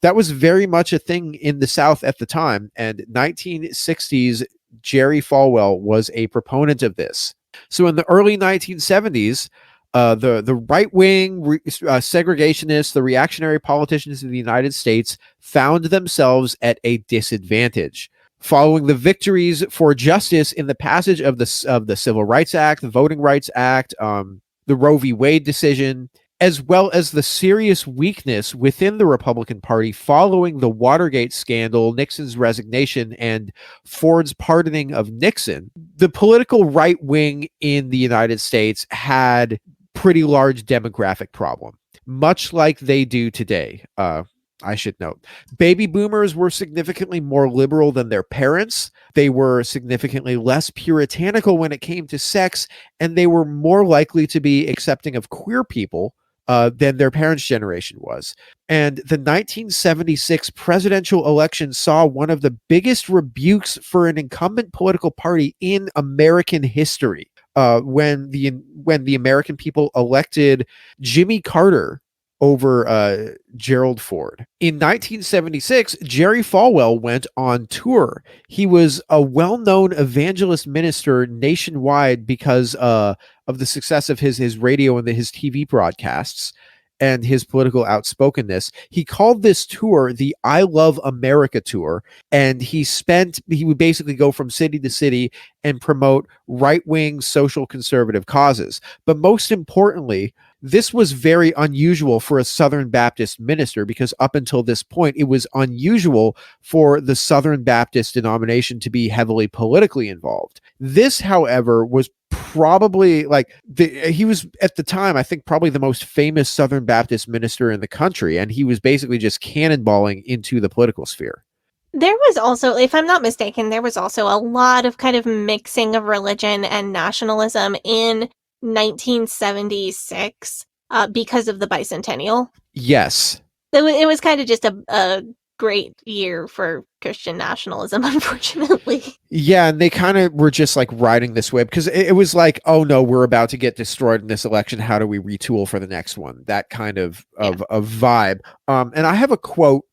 That was very much a thing in the South at the time, and 1960s Jerry Falwell was a proponent of this. So in the early 1970s, the right-wing segregationists, the reactionary politicians in the United States found themselves at a disadvantage. Following the victories for justice in the passage of the Civil Rights Act, the Voting Rights Act, the Roe v. Wade decision, as well as the serious weakness within the Republican Party following the Watergate scandal, Nixon's resignation, and Ford's pardoning of Nixon, the political right wing in the United States had pretty large demographic problem, much like they do today. I should note, baby boomers were significantly more liberal than their parents. They were significantly less puritanical when it came to sex, and they were more likely to be accepting of queer people than their parents' generation was. And the 1976 presidential election saw one of the biggest rebukes for an incumbent political party in American history, when the American people elected Jimmy Carter over Gerald Ford. In 1976, Jerry Falwell went on tour. He was a well-known evangelist minister nationwide because of the success of his radio and his TV broadcasts and his political outspokenness. He called this tour the I Love America tour, and he would basically go from city to city and promote right-wing social conservative causes. But most importantly, this was very unusual for a Southern Baptist minister, because up until this point, it was unusual for the Southern Baptist denomination to be heavily politically involved. This, however, was probably he was at the time, I think, probably the most famous Southern Baptist minister in the country, and he was basically just cannonballing into the political sphere. There was also, if I'm not mistaken, there was also a lot of kind of mixing of religion and nationalism in 1976 because of the bicentennial. Yes. It was kind of just a great year for Christian nationalism, unfortunately. Yeah, and they kind of were just like riding this wave, because it was like, oh no, we're about to get destroyed in this election. How do we retool for the next one? That kind of vibe. And I have a quote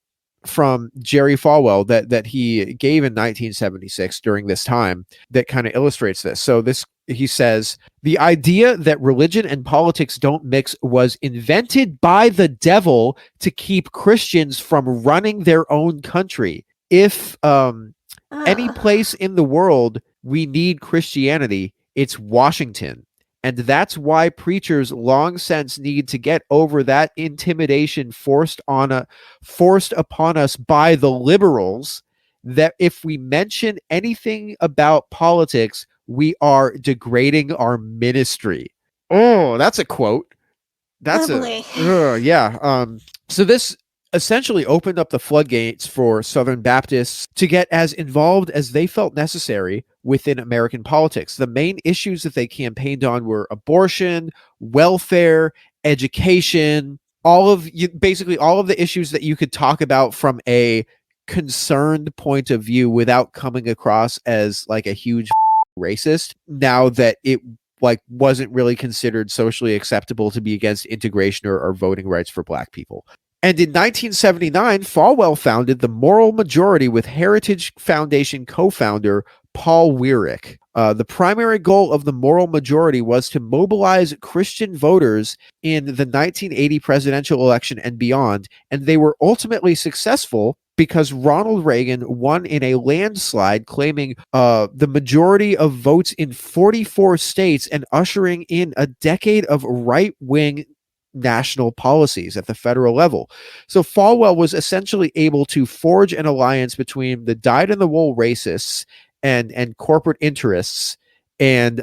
from Jerry Falwell that he gave in 1976 during this time that kind of illustrates this. So he says, "The idea that religion and politics don't mix was invented by the devil to keep Christians from running their own country. If any place in the world we need Christianity, it's Washington. And that's why preachers long since need to get over that intimidation forced upon us by the liberals, that if we mention anything about politics, we are degrading our ministry." Oh, that's a quote. That's so this essentially opened up the floodgates for Southern Baptists to get as involved as they felt necessary within American politics. The main issues that they campaigned on were abortion, welfare, education, basically all of the issues that you could talk about from a concerned point of view without coming across as like a huge racist, now that it wasn't really considered socially acceptable to be against integration or voting rights for Black people. And in 1979, Falwell founded the Moral Majority with Heritage Foundation co-founder Paul Weirick. The primary goal of the Moral Majority was to mobilize Christian voters in the 1980 presidential election and beyond, and they were ultimately successful because Ronald Reagan won in a landslide, claiming the majority of votes in 44 states and ushering in a decade of right-wing national policies at the federal level. So Falwell was essentially able to forge an alliance between the dyed-in-the-wool racists and corporate interests and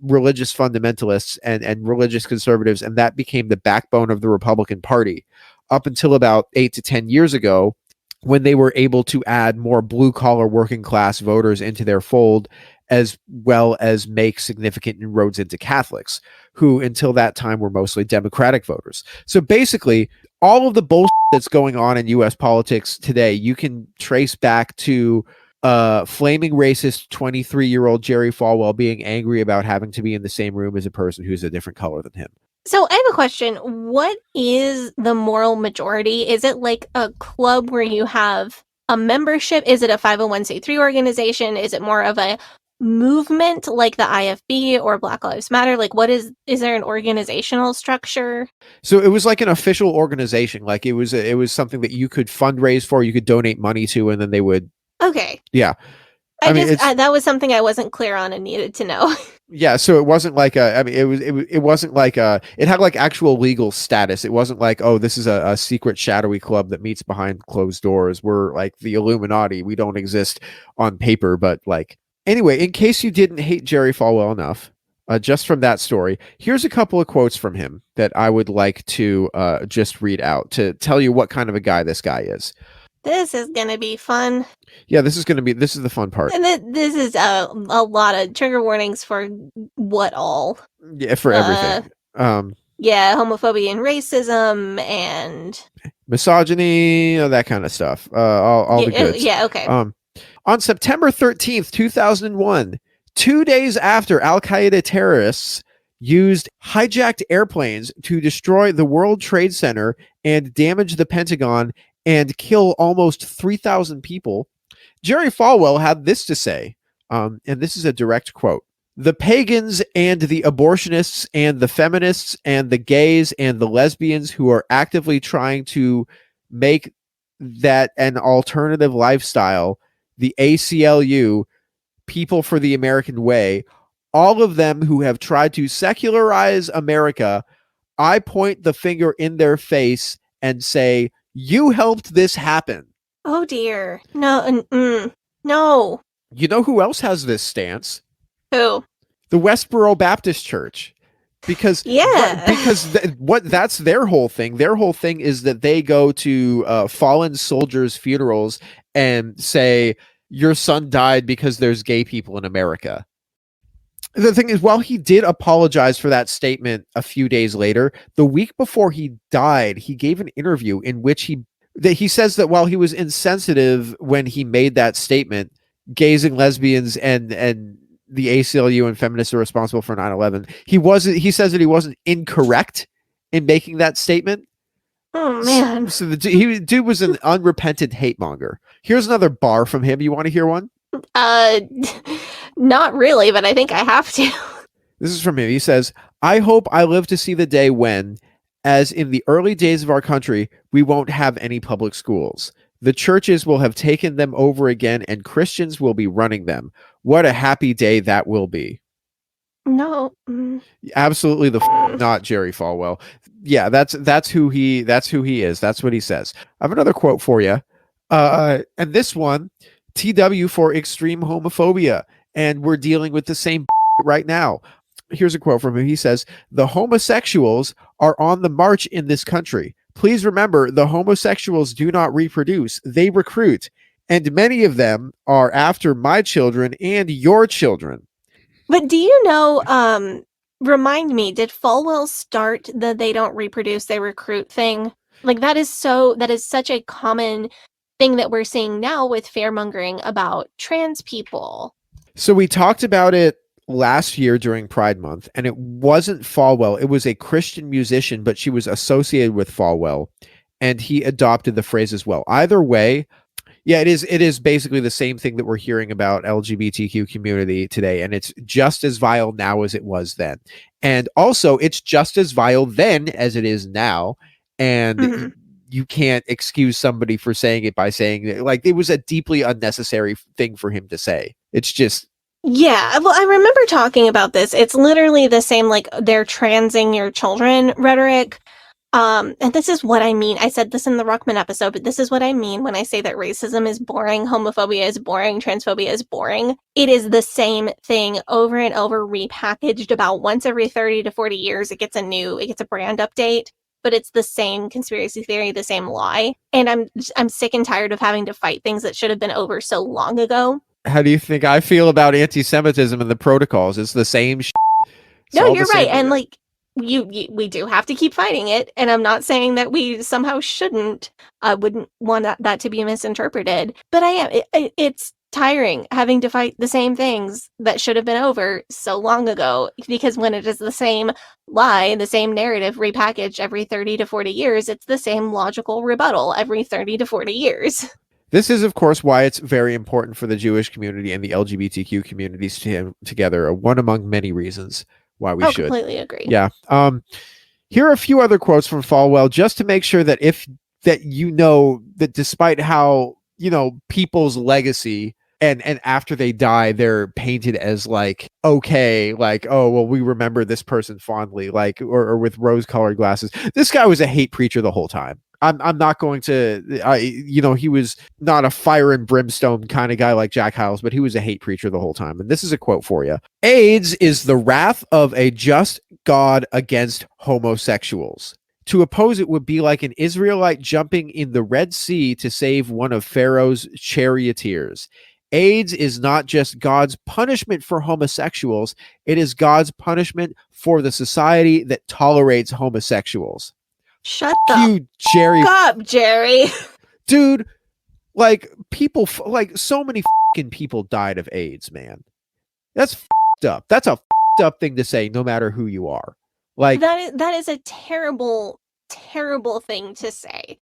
religious fundamentalists and religious conservatives, and that became the backbone of the Republican Party up until about 8 to 10 years ago, when they were able to add more blue collar working class voters into their fold, as well as make significant inroads into Catholics, who until that time were mostly Democratic voters. So basically, all of the bullshit that's going on in US politics today, you can trace back to flaming racist 23-year-old Jerry Falwell being angry about having to be in the same room as a person who's a different color than him. So I have a question. What is the moral majority? Is it like a club where you have a membership? Is it a 501c3 organization? Is it more of a movement like the IFB or Black Lives Matter? Like, what is there an organizational structure? So it was like an official organization. Like it was something that you could fundraise for, you could donate money to, and then they would. Okay. Yeah. That was something I wasn't clear on and needed to know. Yeah, so it wasn't like it wasn't like it had like actual legal status. It wasn't like, oh, this is a secret shadowy club that meets behind closed doors. We're like the Illuminati. We don't exist on paper, but like anyway, in case you didn't hate Jerry Falwell enough, just from that story, here's a couple of quotes from him that I would like to just read out to tell you what kind of a guy this guy is. This is going to be fun. Yeah, this is the fun part. And this is a lot of trigger warnings for what all. Yeah, for everything. Yeah, homophobia and racism and misogyny, that kind of stuff. All the goods. Yeah, okay. On September 13th, 2001, 2 days after Al-Qaeda terrorists used hijacked airplanes to destroy the World Trade Center and damage the Pentagon and kill almost 3,000 people, Jerry Falwell had this to say, and this is a direct quote: "The pagans and the abortionists and the feminists and the gays and the lesbians who are actively trying to make that an alternative lifestyle, the ACLU, People for the American Way, all of them who have tried to secularize America, I point the finger in their face and say, you helped this happen." Oh dear. No. No. You know who else has this stance? Who? The Westboro Baptist Church. Because that's their whole thing. Their whole thing is that they go to fallen soldiers' funerals and say, your son died because there's gay people in America. The thing is, while he did apologize for that statement a few days later, the week before he died, he gave an interview in which he says that while he was insensitive when he made that statement, gays and lesbians and the ACLU and feminists are responsible for 9/11. He says that he wasn't incorrect in making that statement. Oh man. So the dude was an unrepentant hate monger. Here's another bar from him. You want to hear one? Not really, but I think I have to. This is from him. He says, "I hope I live to see the day when, as in the early days of our country, we won't have any public schools. The churches will have taken them over again and Christians will be running them. What a happy day that will be." No. Absolutely not Jerry Falwell. Yeah, that's who he is. That's what he says. I have another quote for you. And this one, TW for extreme homophobia. And we're dealing with the same right now. Here's a quote from him. He says, "The homosexuals are on the march in this country. Please remember, the homosexuals do not reproduce. They recruit. And many of them are after my children and your children." But do you know, remind me, did Falwell start the they don't reproduce, they recruit thing? Like that is such a common thing that we're seeing now with fearmongering about trans people. So we talked about it last year during Pride Month, and it wasn't Falwell. It was a Christian musician, but she was associated with Falwell, and he adopted the phrase as well. Either way, yeah, it is basically the same thing that we're hearing about LGBTQ community today, and it's just as vile now as it was then. And also, it's just as vile then as it is now, and you can't excuse somebody for saying it by saying that, like, it was a deeply unnecessary thing for him to say. It's just... Yeah, well, I remember talking about this. It's literally the same, like, they're transing your children rhetoric. And this is what I mean. I said this in the Ruckman episode, but this is what I mean when I say that racism is boring, homophobia is boring, transphobia is boring. It is the same thing over and over, repackaged about once every 30 to 40 years. It gets a brand update. but it's the same conspiracy theory, the same lie. And I'm sick and tired of having to fight things that should have been over so long ago. How do you think I feel about anti-Semitism and the protocols? It's the same shit. No, you're right. And like we do have to keep fighting it. And I'm not saying that we somehow shouldn't. I wouldn't want that to be misinterpreted. But I am. It's tiring having to fight the same things that should have been over so long ago, because when it is the same lie, the same narrative repackaged every 30 to 40 years, it's the same logical rebuttal every 30 to 40 years. This is, of course, why it's very important for the Jewish community and the LGBTQ communities to together. One among many reasons why we should. Completely agree. Yeah. Here are a few other quotes from Falwell, just to make sure that you know that despite how, people's legacy and after they die, they're painted as like, okay, like, oh, well, we remember this person fondly, like, or with rose-colored glasses. This guy was a hate preacher the whole time. I'm not going to, he was not a fire and brimstone kind of guy like Jack Hyles, but he was a hate preacher the whole time. And this is a quote for you. AIDS is the wrath of a just God against homosexuals. To oppose it would be like an Israelite jumping in the Red Sea to save one of Pharaoh's charioteers. AIDS is not just God's punishment for homosexuals. It is God's punishment for the society that tolerates homosexuals. Shut the Jerry. Fuck up, Jerry. Dude, like people, like so many fucking people died of AIDS, man. That's fucked up. That's a fucked up thing to say, no matter who you are. Like that is a terrible, terrible thing to say,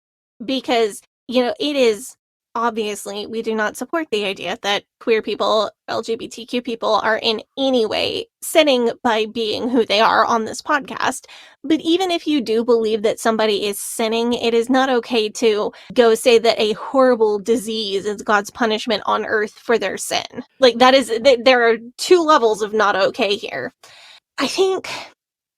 because it is. Obviously, we do not support the idea that queer people, LGBTQ people are in any way sinning by being who they are on this podcast. But even if you do believe that somebody is sinning, it is not okay to go say that a horrible disease is God's punishment on earth for their sin. Like, there are two levels of not okay here. I think,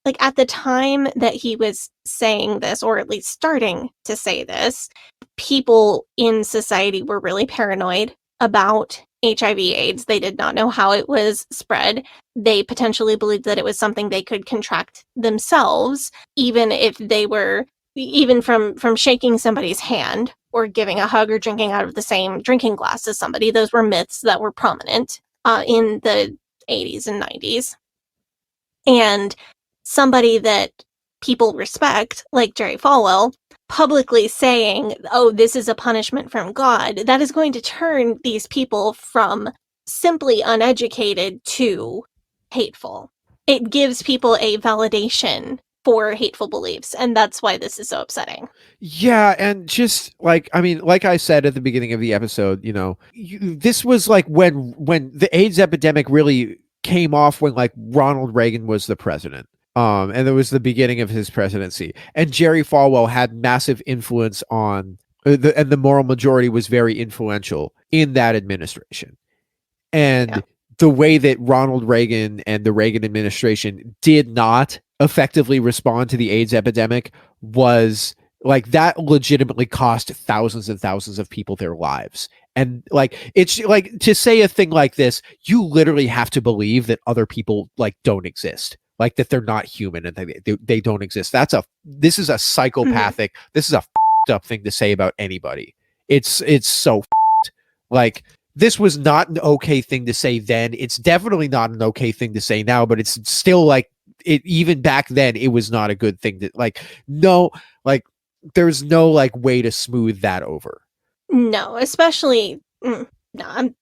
like, at the time that he was saying this, or at least starting to say this, people in society were really paranoid about HIV/AIDS. They did not know how it was spread. They potentially believed that it was something they could contract themselves, even from shaking somebody's hand or giving a hug or drinking out of the same drinking glass as somebody. Those were myths that were prominent in the 80s and 90s. And somebody that people respect, like Jerry Falwell, publicly saying, oh, this is a punishment from God, that is going to turn these people from simply uneducated to hateful. It gives people a validation for hateful beliefs, and that's why this is so upsetting. Yeah, and just like, I mean, like I said at the beginning of the episode, this was like when the AIDS epidemic really came off, when like Ronald Reagan was the president. And it was the beginning of his presidency. And Jerry Falwell had massive influence on, and the moral majority was very influential in that administration. And the way that Ronald Reagan and the Reagan administration did not effectively respond to the AIDS epidemic was like, that legitimately cost thousands and thousands of people their lives. And like, it's like, to say a thing like this, you literally have to believe that other people like don't exist. Like that they're not human and they don't exist. This is a psychopathic, this is a fucked up thing to say about anybody. It's so fucked. Like, this was not an okay thing to say then. It's definitely not an okay thing to say now, but it's still like, even back then, it was not a good thing to there's no like way to smooth that over. No, especially, no.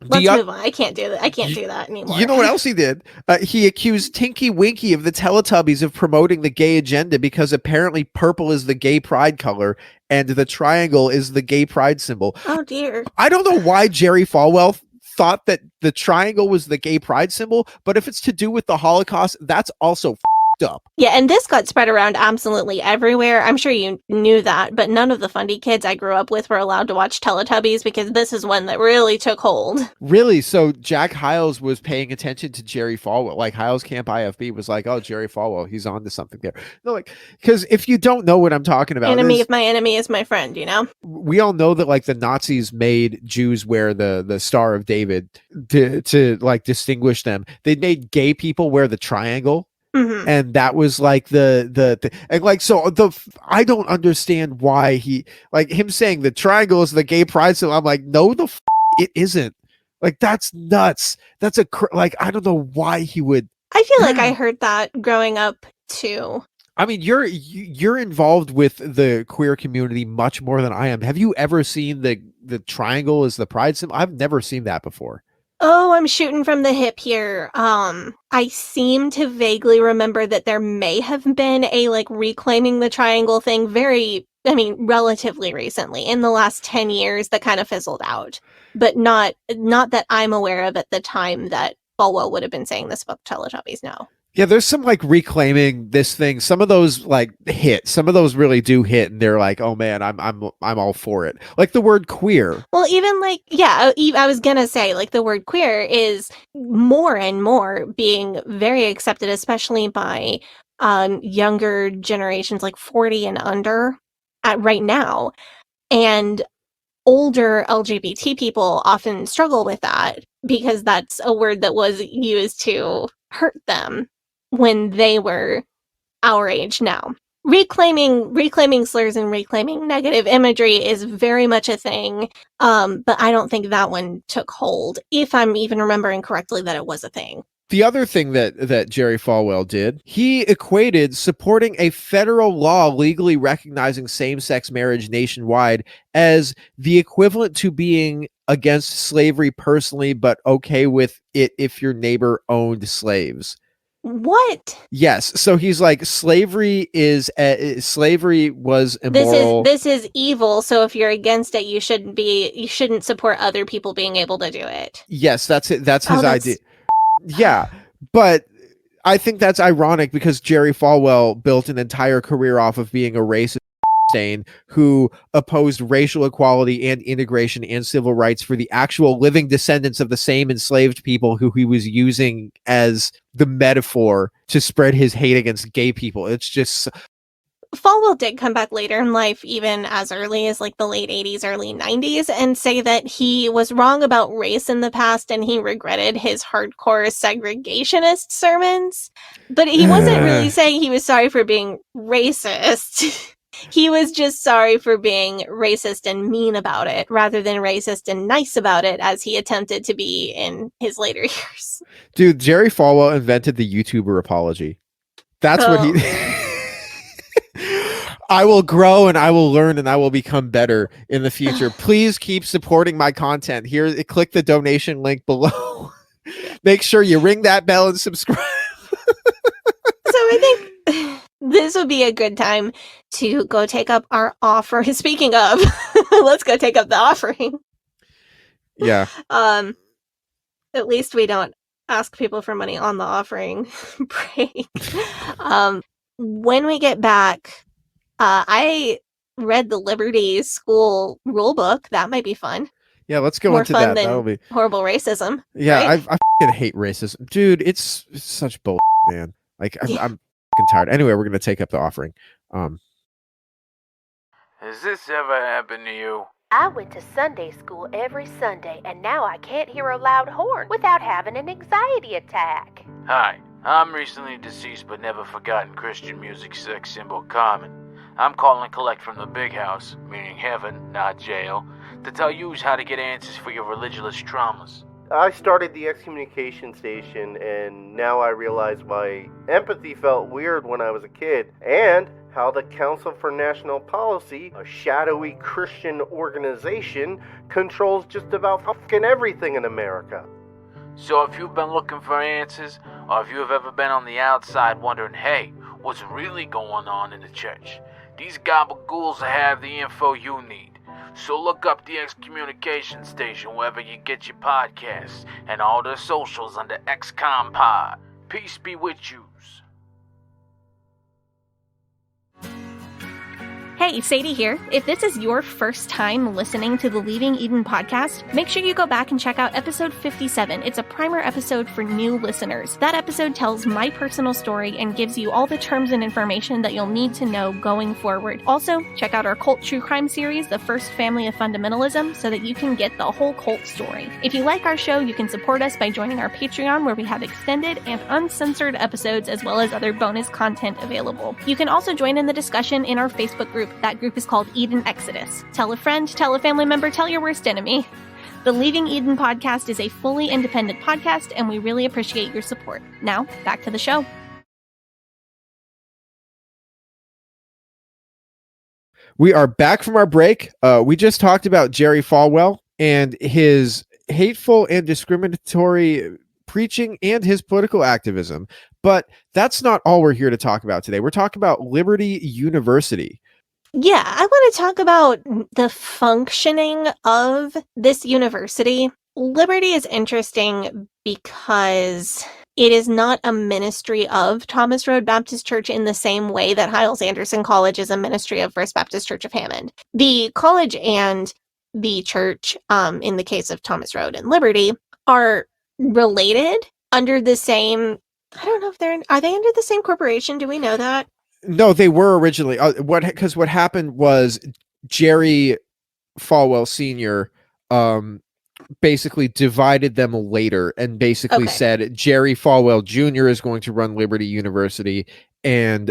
Let's move on. I can't do that. I can't do that anymore. You know what else he did? He accused Tinky Winky of the Teletubbies of promoting the gay agenda because apparently purple is the gay pride color and the triangle is the gay pride symbol. Oh, dear. I don't know why Jerry Falwell thought that the triangle was the gay pride symbol, but if it's to do with the Holocaust, that's also up. Yeah, and this got spread around absolutely everywhere. I'm sure you knew that, but none of the fundy kids I grew up with were allowed to watch Teletubbies, because this is one that really took hold. Really? So Jack Hyles was paying attention to Jerry Falwell. Like, Hyles Camp IFB was like, oh, Jerry Falwell, he's on to something there. No, like, because if you don't know what I'm talking about, enemy of my enemy is my friend, we all know that like the Nazis made Jews wear the Star of David to like distinguish them. They made gay people wear the triangle And that was like the and like, so I don't understand why he, like, him saying the triangle is the gay pride symbol. I'm like, no, it isn't. Like, that's nuts. That's like, I don't know why he would. I feel like I heard that growing up too. I mean, you're involved with the queer community much more than I am. Have you ever seen the triangle as the pride symbol? I've never seen that before. Oh, I'm shooting from the hip here. I seem to vaguely remember that there may have been a like reclaiming the triangle thing relatively recently in the last 10 years that kind of fizzled out, but not that I'm aware of at the time that Falwell would have been saying this about Teletubbies. No. Yeah, there's some like reclaiming this thing. Some of those like hit. Some of those really do hit, and they're like, "Oh man, I'm all for it." Like the word queer. Well, even like, yeah, I was gonna say like the word queer is more and more being very accepted, especially by younger generations, like 40 and under, right now, and older LGBT people often struggle with that because that's a word that was used to hurt them when they were our age now. Reclaiming slurs and reclaiming negative imagery is very much a thing, but I don't think that one took hold, if I'm even remembering correctly that it was a thing. The other thing that Jerry Falwell did, he equated supporting a federal law legally recognizing same-sex marriage nationwide as the equivalent to being against slavery personally, but okay with it if your neighbor owned slaves. What? Yes. So he's like, slavery was immoral. This is evil. So if you're against it, you shouldn't support other people being able to do it. Yes, that's it. That's his idea. Yeah, but I think that's ironic because Jerry Falwell built an entire career off of being a racist stain who opposed racial equality and integration and civil rights for the actual living descendants of the same enslaved people who he was using as the metaphor to spread his hate against gay people. It's just... Falwell did come back later in life, even as early as like the late 80s, early 90s, and say that he was wrong about race in the past and he regretted his hardcore segregationist sermons. But he wasn't really saying he was sorry for being racist. He was just sorry for being racist and mean about it, rather than racist and nice about it, as he attempted to be in his later years. Dude, Jerry Falwell invented the YouTuber apology. That's what he... I will grow and I will learn and I will become better in the future. Please keep supporting my content. Here, click the donation link below. Make sure you ring that bell and subscribe. So I think this would be a good time to go take up our offer. Speaking of, let's go take up the offering. Yeah. At least we don't ask people for money on the offering break. When we get back, I read the Liberty School rulebook. That might be fun. Yeah, let's go More into fun that. than That'll be horrible racism. Yeah, right? I fucking hate racism, dude. It's such bull, man. Like I'm fucking tired. Anyway, we're gonna take up the offering. Has this ever happened to you? I went to Sunday school every Sunday, and now I can't hear a loud horn without having an anxiety attack. Hi, I'm recently deceased but never forgotten Christian music sex symbol Carmen. I'm calling collect from the big house, meaning heaven, not jail, to tell you how to get answers for your religious traumas. I started the excommunication station, and now I realize why empathy felt weird when I was a kid, and how the Council for National Policy, a shadowy Christian organization, controls just about fucking everything in America. So if you've been looking for answers, or if you have ever been on the outside wondering, hey, what's really going on in the church, these gabagools have the info you need. So look up the Excommunication Station wherever you get your podcasts, and all their socials under XCOMPod. Peace be with yous. Hey, Sadie here. If this is your first time listening to the Leaving Eden podcast, make sure you go back and check out episode 57. It's a primer episode for new listeners. That episode tells my personal story and gives you all the terms and information that you'll need to know going forward. Also, check out our cult true crime series, The First Family of Fundamentalism, so that you can get the whole cult story. If you like our show, you can support us by joining our Patreon, where we have extended and uncensored episodes as well as other bonus content available. You can also join in the discussion in our Facebook group. That group is called Eden Exodus. Tell a friend, tell a family member, tell your worst enemy. The Leaving Eden podcast is a fully independent podcast, and we really appreciate your support. Now, back to the show. We are back from our break. We just talked about Jerry Falwell and his hateful and discriminatory preaching and his political activism. But that's not all we're here to talk about today. We're talking about Liberty University. Yeah, I want to talk about the functioning of this university. Liberty is interesting because it is not a ministry of Thomas Road Baptist Church in the same way that Hyles-Anderson College is a ministry of First Baptist Church of Hammond. The college and the church, in the case of Thomas Road and Liberty, are related under the same, I don't know if are they under the same corporation? Do we know that? No, they were originally. Because what happened was Jerry Falwell Sr. Basically divided them later and basically said Jerry Falwell Jr. is going to run Liberty University, and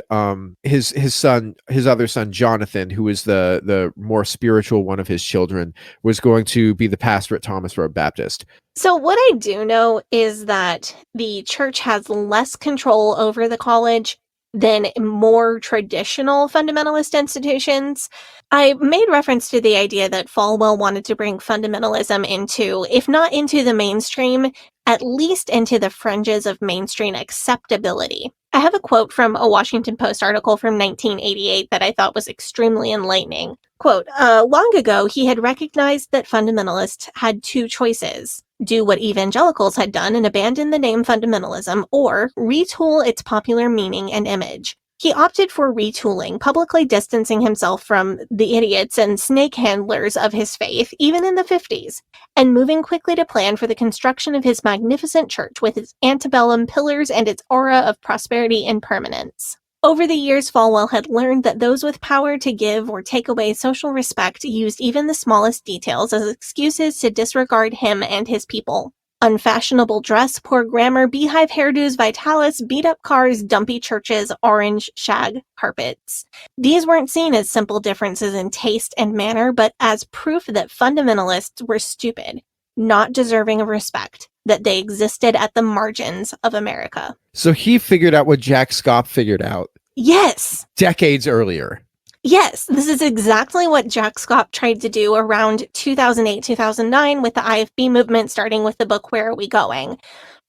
his other son Jonathan, who is the more spiritual one of his children, was going to be the pastor at Thomas Road Baptist. So what I do know is that the church has less control over the college than more traditional fundamentalist institutions. I made reference to the idea that Falwell wanted to bring fundamentalism into, if not into the mainstream, at least into the fringes of mainstream acceptability. I have a quote from a Washington Post article from 1988 that I thought was extremely enlightening. Quote, long ago, he had recognized that fundamentalists had two choices: do what evangelicals had done and abandon the name fundamentalism, or retool its popular meaning and image. He opted for retooling, publicly distancing himself from the idiots and snake handlers of his faith, even in the 50s, and moving quickly to plan for the construction of his magnificent church with its antebellum pillars and its aura of prosperity and permanence. Over the years, Falwell had learned that those with power to give or take away social respect used even the smallest details as excuses to disregard him and his people. Unfashionable dress, poor grammar, beehive hairdos, vitalis, beat-up cars, dumpy churches, orange shag carpets. These weren't seen as simple differences in taste and manner, but as proof that fundamentalists were stupid, not deserving of respect, that they existed at the margins of America. So he figured out what Jack Scott figured out. Yes! Decades earlier. Yes, this is exactly what Jack Scott tried to do around 2008-2009 with the IFB movement, starting with the book Where Are We Going?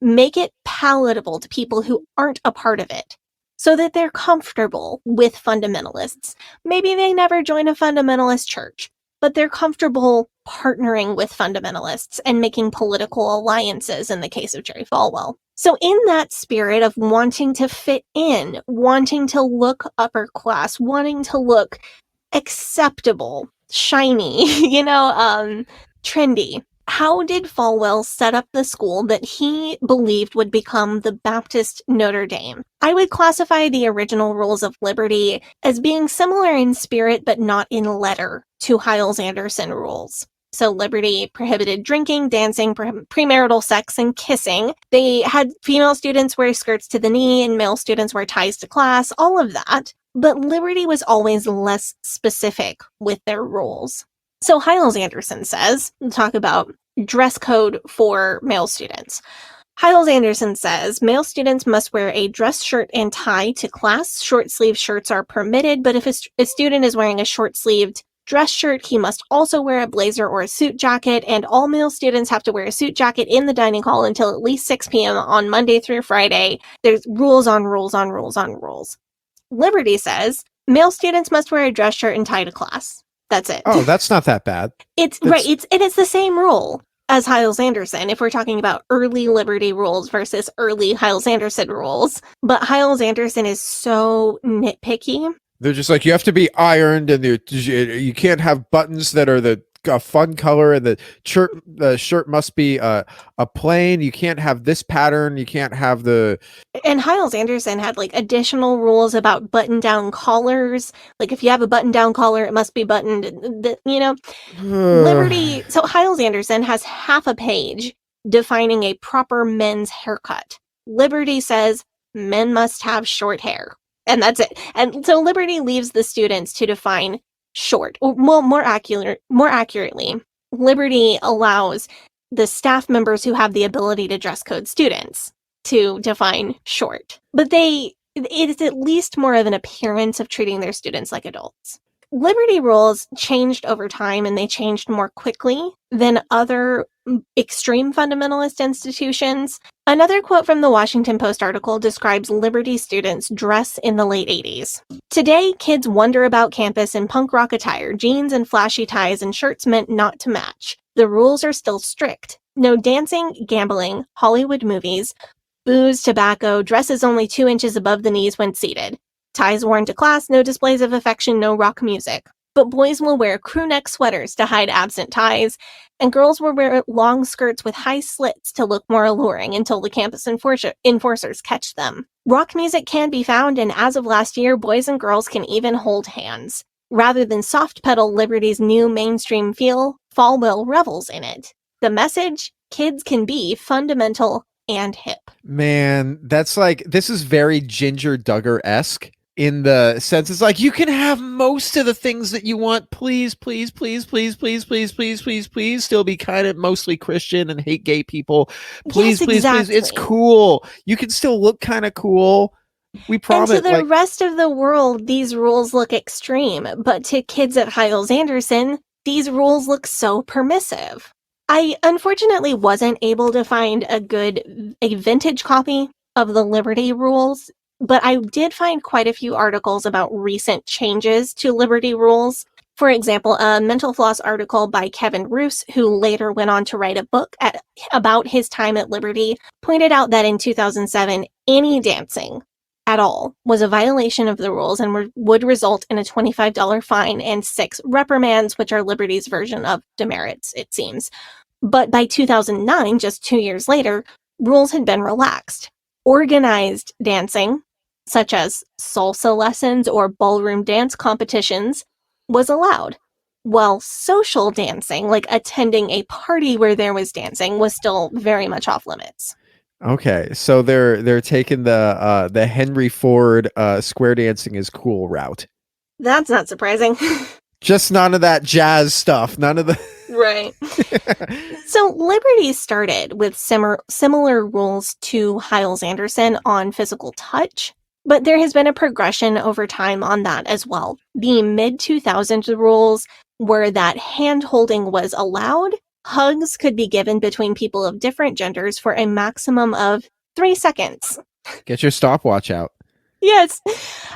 Make it palatable to people who aren't a part of it, so that they're comfortable with fundamentalists. Maybe they never join a fundamentalist church, but they're comfortable partnering with fundamentalists and making political alliances in the case of Jerry Falwell. So in that spirit of wanting to fit in, wanting to look upper class, wanting to look acceptable, shiny, trendy, how did Falwell set up the school that he believed would become the Baptist Notre Dame? I would classify the original rules of liberty as being similar in spirit but not in letter to Hyles-Anderson rules. So Liberty prohibited drinking, dancing, premarital sex, and kissing. They had female students wear skirts to the knee and male students wear ties to class, all of that. But Liberty was always less specific with their rules. So Hyles-Anderson says, we'll talk about dress code for male students. Hyles-Anderson says, male students must wear a dress shirt and tie to class. Short-sleeved shirts are permitted, but if a student is wearing a short-sleeved dress shirt, he must also wear a blazer or a suit jacket, and all male students have to wear a suit jacket in the dining hall until at least 6 p.m. on Monday through Friday. There's rules on rules on rules on rules. Liberty says, male students must wear a dress shirt and tie to class. That's it. Oh, that's not that bad. It's the same rule as Hyles-Anderson if we're talking about early Liberty rules versus early Hyles-Anderson rules. But Hyles-Anderson is so nitpicky They're just like, you have to be ironed, and you can't have buttons that are a fun color, and the shirt must be a plain. You can't have this pattern. You can't have the. And Hyles Anderson had like additional rules about button-down collars. Like if you have a button-down collar, it must be buttoned. Liberty. So Hyles Anderson has half a page defining a proper men's haircut. Liberty says men must have short hair, and that's it. And so Liberty leaves the students to define short, or more accurately, Liberty allows the staff members who have the ability to dress code students to define short. But it is at least more of an appearance of treating their students like adults. Liberty rules changed over time, and they changed more quickly than other extreme fundamentalist institutions. Another quote from the Washington Post article describes Liberty students' dress in the late 80s. Today, kids wander about campus in punk rock attire, jeans and flashy ties, and shirts meant not to match. The rules are still strict. No dancing, gambling, Hollywood movies, booze, tobacco, dresses only 2 inches above the knees when seated. Ties worn to class, no displays of affection, no rock music. But boys will wear crew neck sweaters to hide absent ties, and girls will wear long skirts with high slits to look more alluring until the campus enforcers catch them. Rock music can be found, and as of last year, boys and girls can even hold hands. Rather than soft pedal Liberty's new mainstream feel, Falwell revels in it. The message: kids can be fundamental and hip. Man, that's like, this is very Ginger Duggar-esque. In the sense, it's like, you can have most of the things that you want. Please, please, please, please, please, please, please, please, please, still be kind of mostly Christian and hate gay people. Please, yes, please, exactly. please. It's cool. You can still look kind of cool. We promise. And to the rest of the world, these rules look extreme. But to kids at Hyles Anderson, these rules look so permissive. I unfortunately wasn't able to find a vintage copy of the Liberty rules, but I did find quite a few articles about recent changes to Liberty rules. For example, a Mental Floss article by Kevin Roos, who later went on to write a book about his time at Liberty, pointed out that in 2007, any dancing at all was a violation of the rules and would result in a $25 fine and 6 reprimands, which are Liberty's version of demerits, it seems. But by 2009, just 2 years later, rules had been relaxed. Organized dancing, such as salsa lessons or ballroom dance competitions, was allowed, while social dancing, like attending a party where there was dancing, was still very much off limits. Okay, so they're taking the Henry Ford square dancing is cool route. That's not surprising. Just none of that jazz stuff. None of the... Right. So Liberty started with similar rules to Hyles Anderson on physical touch, but there has been a progression over time on that as well. The mid-2000s rules were that hand-holding was allowed. Hugs could be given between people of different genders for a maximum of 3 seconds. Get your stopwatch out. Yes.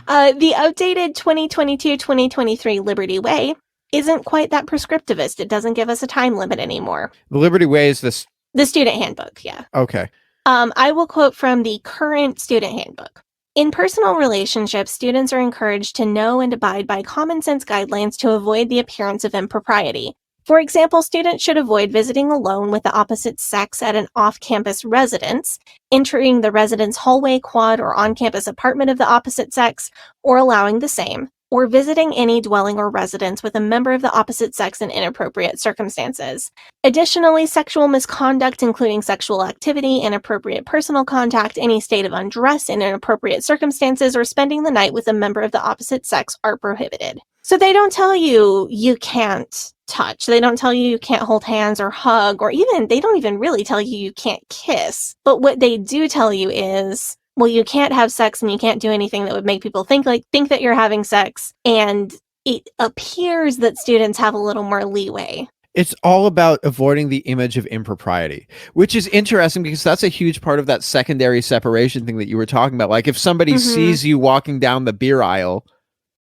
The outdated 2022-2023 Liberty Way isn't quite that prescriptivist. It doesn't give us a time limit anymore. The Liberty Way is this... The student handbook, yeah. Okay. I will quote from the current student handbook. In personal relationships, students are encouraged to know and abide by common sense guidelines to avoid the appearance of impropriety. For example, students should avoid visiting alone with the opposite sex at an off-campus residence, entering the residence hallway, quad, or on-campus apartment of the opposite sex, or allowing the same, or visiting any dwelling or residence with a member of the opposite sex in inappropriate circumstances. Additionally, sexual misconduct, including sexual activity, inappropriate personal contact, any state of undress in inappropriate circumstances, or spending the night with a member of the opposite sex are prohibited. So they don't tell you you can't touch. They don't tell you you can't hold hands or hug, or even, they don't even really tell you you can't kiss. But what they do tell you is, well, you can't have sex and you can't do anything that would make people think that you're having sex. And it appears that students have a little more leeway. It's all about avoiding the image of impropriety, which is interesting because that's a huge part of that secondary separation thing that you were talking about. Like if somebody sees you walking down the beer aisle,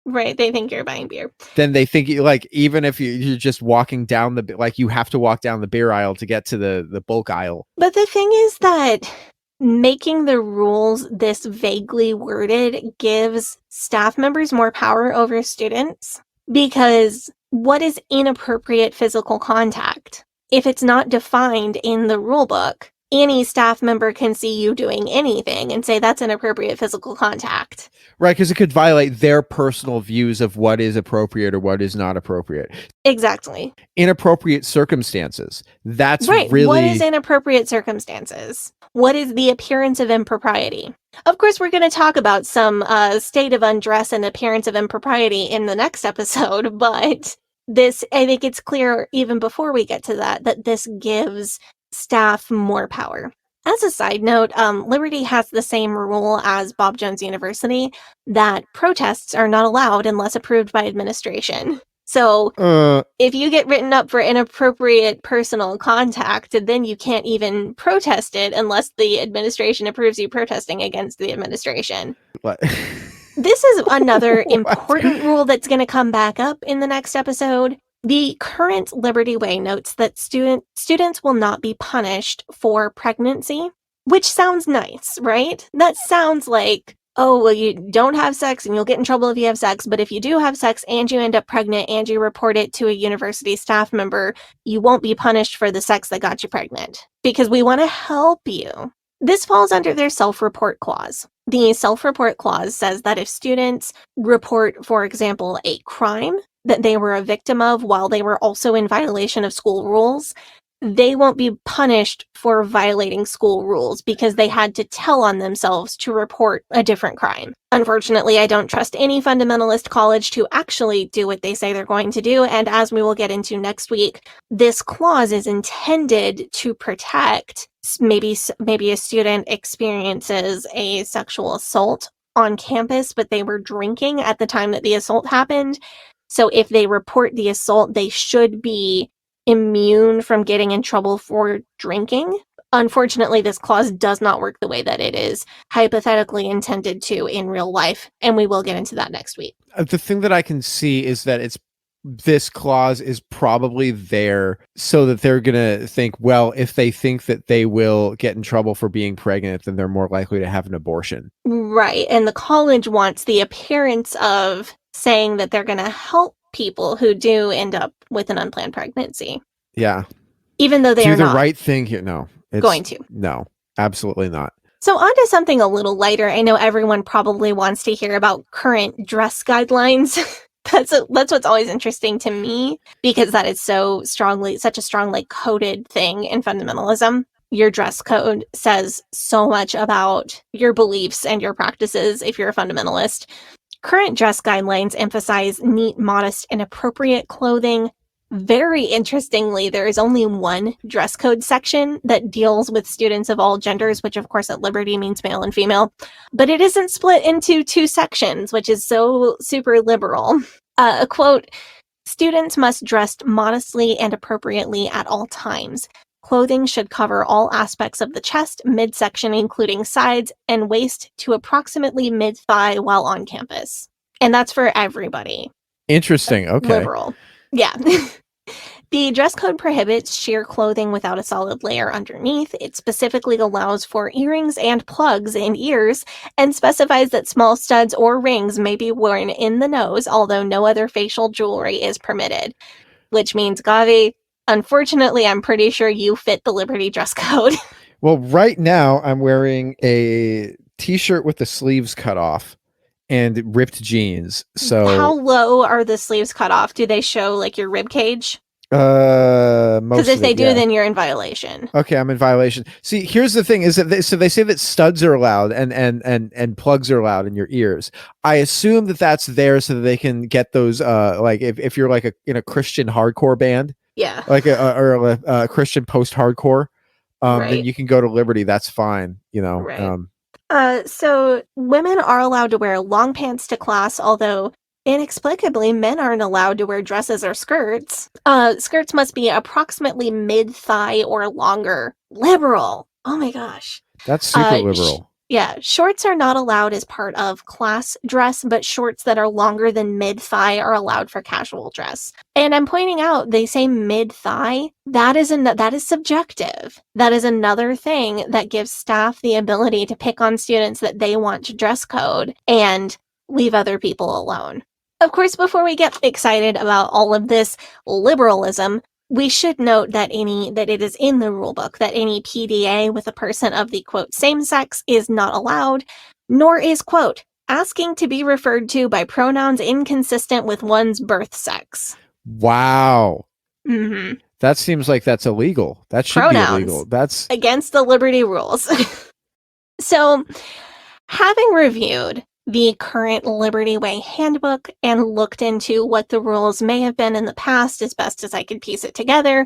right, they think you're buying beer. Then they think you, like, even if you're just walking down you have to walk down the beer aisle to get to the bulk aisle. But the thing is that making the rules this vaguely worded gives staff members more power over students, because what is inappropriate physical contact? If it's not defined in the rule book, any staff member can see you doing anything and say that's inappropriate physical contact. Right, because it could violate their personal views of what is appropriate or what is not appropriate. Exactly. Inappropriate circumstances. That's right. really... What is inappropriate circumstances? What is the appearance of impropriety? Of course, we're going to talk about some state of undress and appearance of impropriety in the next episode, but this, I think it's clear even before we get to that, that this gives staff more power. As a side note, Liberty has the same rule as Bob Jones University, that protests are not allowed unless approved by administration. So if you get written up for inappropriate personal contact, then you can't even protest it unless the administration approves you protesting against the administration. What? This is another important rule that's going to come back up in the next episode. The current Liberty Way notes that students will not be punished for pregnancy, which sounds nice, right? That sounds like, oh, well, you don't have sex and you'll get in trouble if you have sex, but if you do have sex and you end up pregnant and you report it to a university staff member, you won't be punished for the sex that got you pregnant, because we want to help you. This falls under their self-report clause. The self-report clause says that if students report, for example, a crime that they were a victim of while they were also in violation of school rules, they won't be punished for violating school rules because they had to tell on themselves to report a different crime. Unfortunately, I don't trust any fundamentalist college to actually do what they say they're going to do, and as we will get into next week, this clause is intended to protect maybe a student experiences a sexual assault on campus, but they were drinking at the time that the assault happened. So if they report the assault, they should be immune from getting in trouble for drinking. Unfortunately, this clause does not work the way that it is hypothetically intended to in real life, and we will get into that next week. The thing that I can see is that this clause is probably there so that they're going to think, well, if they think that they will get in trouble for being pregnant, then they're more likely to have an abortion. Right, and the college wants the appearance of saying that they're going to help people who do end up with an unplanned pregnancy. Yeah. Even though they are not. Do the right thing here. No. Going to. No, absolutely not. So on to something a little lighter. I know everyone probably wants to hear about current dress guidelines. That's what's always interesting to me, because that is such a strongly coded thing in fundamentalism. Your dress code says so much about your beliefs and your practices if you're a fundamentalist. Current dress guidelines emphasize neat, modest, and appropriate clothing. Very interestingly, there is only one dress code section that deals with students of all genders, which of course at Liberty means male and female, but it isn't split into two sections, which is so super liberal. A quote, "Students must dress modestly and appropriately at all times. Clothing should cover all aspects of the chest, midsection, including sides, and waist to approximately mid-thigh while on campus." And that's for everybody. Interesting. Okay. Liberal. Yeah. The dress code prohibits sheer clothing without a solid layer underneath. It specifically allows for earrings and plugs in ears and specifies that small studs or rings may be worn in the nose, although no other facial jewelry is permitted. Which means, Gavi, unfortunately, I'm pretty sure you fit the Liberty dress code. Well, right now I'm wearing a t-shirt with the sleeves cut off and ripped jeans. So how low are the sleeves cut off? Do they show like your rib cage? Because if they do, then you're in violation. Okay, I'm in violation. See, here's the thing: is that they say that studs are allowed and plugs are allowed in your ears. I assume that that's there so that they can get those. Like if you're like in a Christian hardcore band, yeah, like a Christian post-hardcore, right. Then you can go to Liberty. That's fine, you know. Right. So women are allowed to wear long pants to class, although inexplicably, men aren't allowed to wear dresses or skirts. Skirts must be approximately mid-thigh or longer. Liberal. Oh my gosh. That's super liberal. Yeah, shorts are not allowed as part of class dress, but shorts that are longer than mid-thigh are allowed for casual dress. And I'm pointing out, they say mid-thigh. That is subjective. That is another thing that gives staff the ability to pick on students that they want to dress code and leave other people alone. Of course, before we get excited about all of this liberalism, we should note that it is in the rulebook that any PDA with a person of the, quote, same sex is not allowed, nor is, quote, asking to be referred to by pronouns inconsistent with one's birth sex. Wow. Mm-hmm. That seems like that's illegal. That should Pronouns. be illegal. That's Against the liberty rules. So, having reviewed the current Liberty Way handbook and looked into what the rules may have been in the past as best as I could piece it together,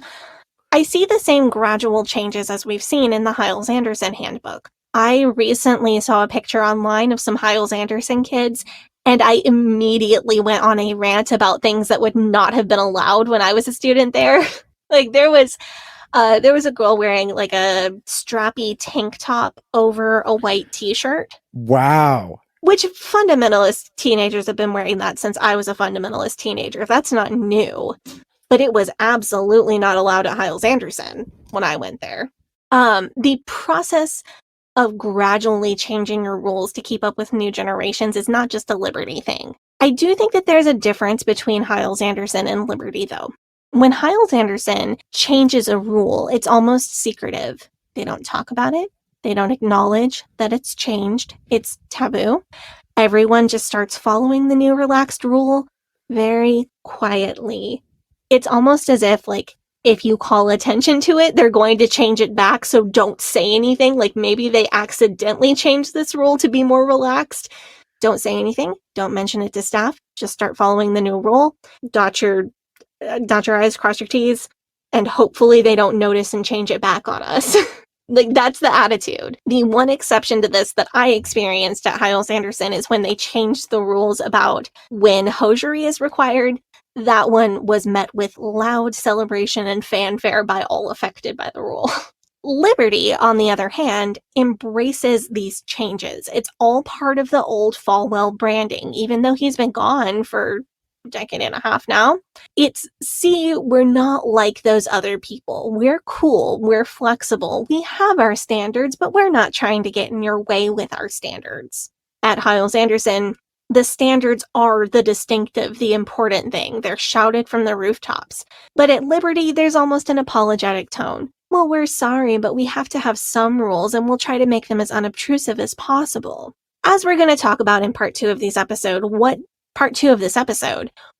I see the same gradual changes as we've seen in the Hyles-Anderson handbook. I recently saw a picture online of some Hyles-Anderson kids, and I immediately went on a rant about things that would not have been allowed when I was a student there. Like, there was a girl wearing like a strappy tank top over a white t-shirt. wow. Which fundamentalist teenagers have been wearing that since I was a fundamentalist teenager. That's not new. But it was absolutely not allowed at Hyles-Anderson when I went there. The process of gradually changing your rules to keep up with new generations is not just a Liberty thing. I do think that there's a difference between Hyles-Anderson and Liberty, though. When Hyles-Anderson changes a rule, it's almost secretive. They don't talk about it. They don't acknowledge that it's changed. It's taboo. Everyone just starts following the new relaxed rule very quietly. It's almost as if, like, if you call attention to it, they're going to change it back, so don't say anything. Like, maybe they accidentally changed this rule to be more relaxed. Don't say anything. Don't mention it to staff. Just start following the new rule. Dot your I's, cross your T's, and hopefully they don't notice and change it back on us. Like, that's the attitude. The one exception to this that I experienced at Hyles-Anderson is when they changed the rules about when hosiery is required. That one was met with loud celebration and fanfare by all affected by the rule. Liberty, on the other hand, embraces these changes. It's all part of the old Falwell branding, even though he's been gone for a decade and a half now. It's, see, we're not like those other people. We're cool. We're flexible. We have our standards, but we're not trying to get in your way with our standards. At Hyles-Anderson, the standards are the distinctive, the important thing. They're shouted from the rooftops. But at Liberty, there's almost an apologetic tone. Well, we're sorry, but we have to have some rules, and we'll try to make them as unobtrusive as possible. As we're going to talk about in part two of this episode,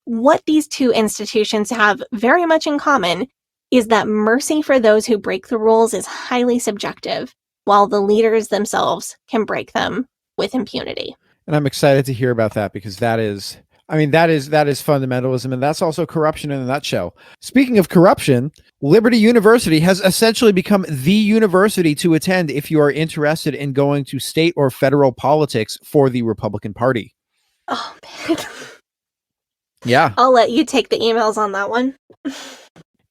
what these two institutions have very much in common is that mercy for those who break the rules is highly subjective, while the leaders themselves can break them with impunity. And I'm excited to hear about that because that is fundamentalism, and that's also corruption in a nutshell. Speaking of corruption, Liberty University has essentially become the university to attend if you are interested in going to state or federal politics for the Republican Party. Oh, man. Yeah. I'll let you take the emails on that one.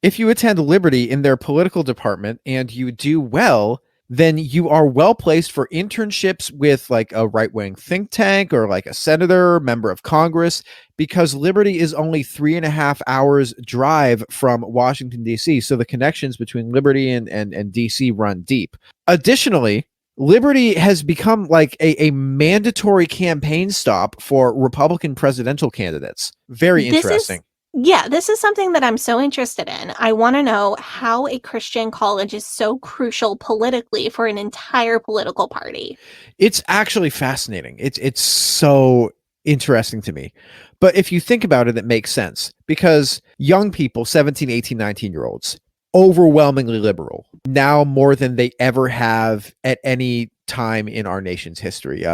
If you attend Liberty in their political department and you do well, then you are well placed for internships with like a right-wing think tank or like a senator, member of Congress, because Liberty is only 3.5 hours drive from Washington, D.C. So the connections between Liberty and D.C. run deep. Additionally, Liberty has become like a mandatory campaign stop for Republican presidential candidates. Very interesting. This is something that I'm so interested in. I want to know how a Christian college is so crucial politically for an entire political party. It's actually fascinating. It's so interesting to me. But if you think about it, it makes sense because young people, 17, 18, 19-year-olds, overwhelmingly liberal, now more than they ever have at any time in our nation's history.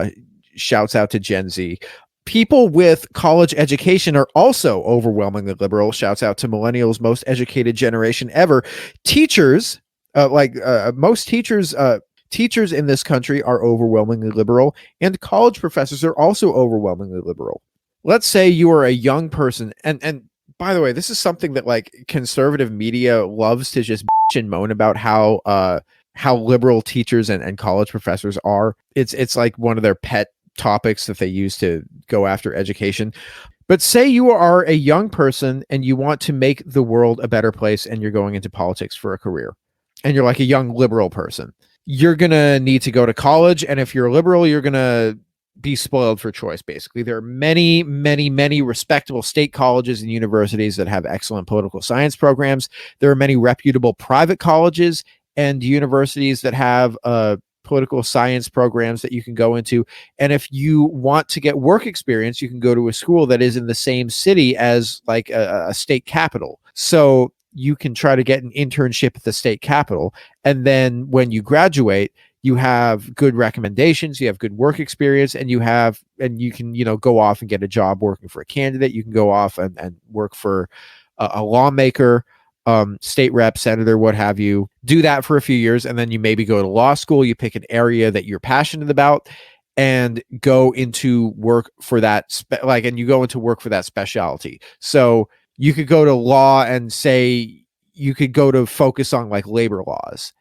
Shouts out to Gen Z. People with college education are also overwhelmingly liberal. Shouts out to millennials, most educated generation ever. Teachers, most teachers in this country are overwhelmingly liberal, and college professors are also overwhelmingly liberal. Let's say you are a young person, and by the way, this is something that like conservative media loves to just bitch and moan about how how liberal teachers and college professors are. It's like one of their pet topics that they use to go after education. But say you are a young person and you want to make the world a better place and you're going into politics for a career, and you're like a young liberal person. You're going to need to go to college, and if you're a liberal, you're going to be spoiled for choice, basically. There are many, many, many respectable state colleges and universities that have excellent political science programs. There are many reputable private colleges and universities that have political science programs that you can go into. And if you want to get work experience, you can go to a school that is in the same city as like a state capital. So you can try to get an internship at the state capital. And then when you graduate, you have good recommendations, you have good work experience, and you can, go off and get a job working for a candidate. You can go off and work for a lawmaker, state rep, senator, what have you. Do that for a few years, and then you maybe go to law school. You pick an area that you're passionate about and go into work for that, and you go into work for that specialty. So you could go to law and say you could go to focus on like labor laws.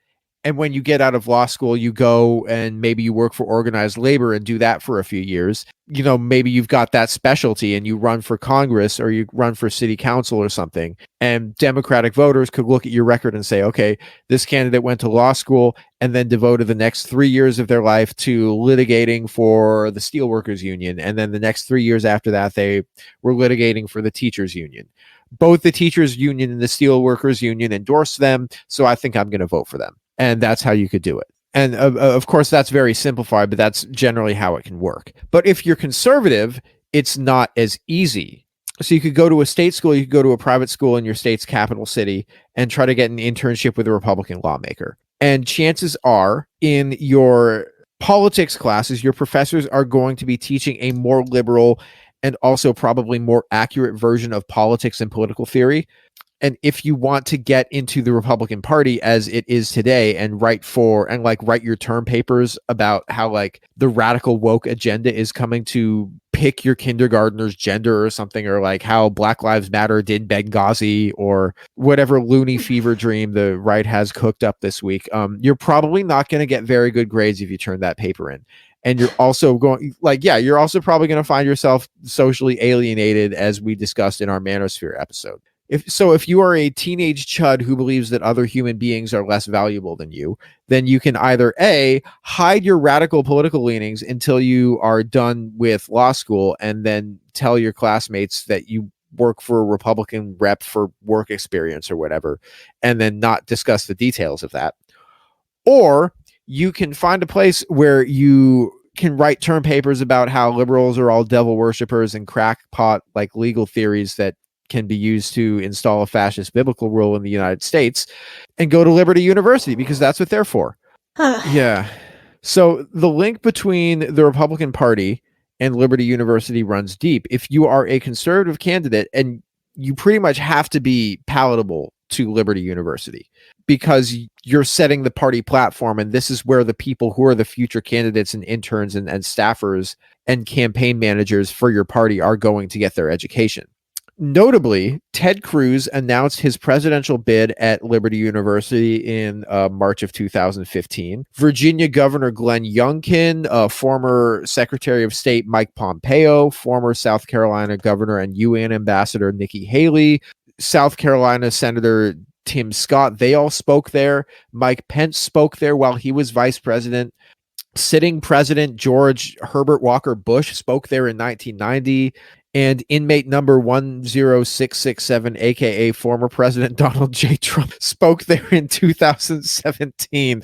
And when you get out of law school, you go and maybe you work for organized labor and do that for a few years. Maybe you've got that specialty and you run for Congress or you run for city council or something. And Democratic voters could look at your record and say, okay, this candidate went to law school and then devoted the next 3 years of their life to litigating for the Steelworkers Union. And then the next 3 years after that, they were litigating for the Teachers Union. Both the Teachers Union and the Steelworkers Union endorsed them, so I think I'm going to vote for them. And that's how you could do it. And of course, that's very simplified, but that's generally how it can work. But if you're conservative, it's not as easy. So you could go to a state school, you could go to a private school in your state's capital city and try to get an internship with a Republican lawmaker. And chances are in your politics classes, your professors are going to be teaching a more liberal and also probably more accurate version of politics and political theory. And if you want to get into the Republican Party as it is today and write your term papers about how like the radical woke agenda is coming to pick your kindergartner's gender or something, or like how Black Lives Matter did Benghazi, or whatever loony fever dream the right has cooked up this week, you're probably not going to get very good grades if you turn that paper in. And you're also you're also probably going to find yourself socially alienated, as we discussed in our manosphere episode. If you are a teenage chud who believes that other human beings are less valuable than you, then you can either A, hide your radical political leanings until you are done with law school and then tell your classmates that you work for a Republican rep for work experience or whatever, and then not discuss the details of that. Or you can find a place where you can write term papers about how liberals are all devil worshippers and crackpot like legal theories that can be used to install a fascist biblical rule in the United States, and go to Liberty University because that's what they're for. Yeah. So the link between the Republican Party and Liberty University runs deep. If you are a conservative candidate, and you pretty much have to be palatable to Liberty University because you're setting the party platform, and this is where the people who are the future candidates and interns and staffers and campaign managers for your party are going to get their education. Notably, Ted Cruz announced his presidential bid at Liberty University in March of 2015. Virginia Governor Glenn Youngkin, former Secretary of State Mike Pompeo, former South Carolina Governor and UN Ambassador Nikki Haley, South Carolina Senator Tim Scott, they all spoke there. Mike Pence spoke there while he was vice president. Sitting President George Herbert Walker Bush spoke there in 1990. And inmate number 10667, aka former President Donald J. Trump, spoke there in 2017.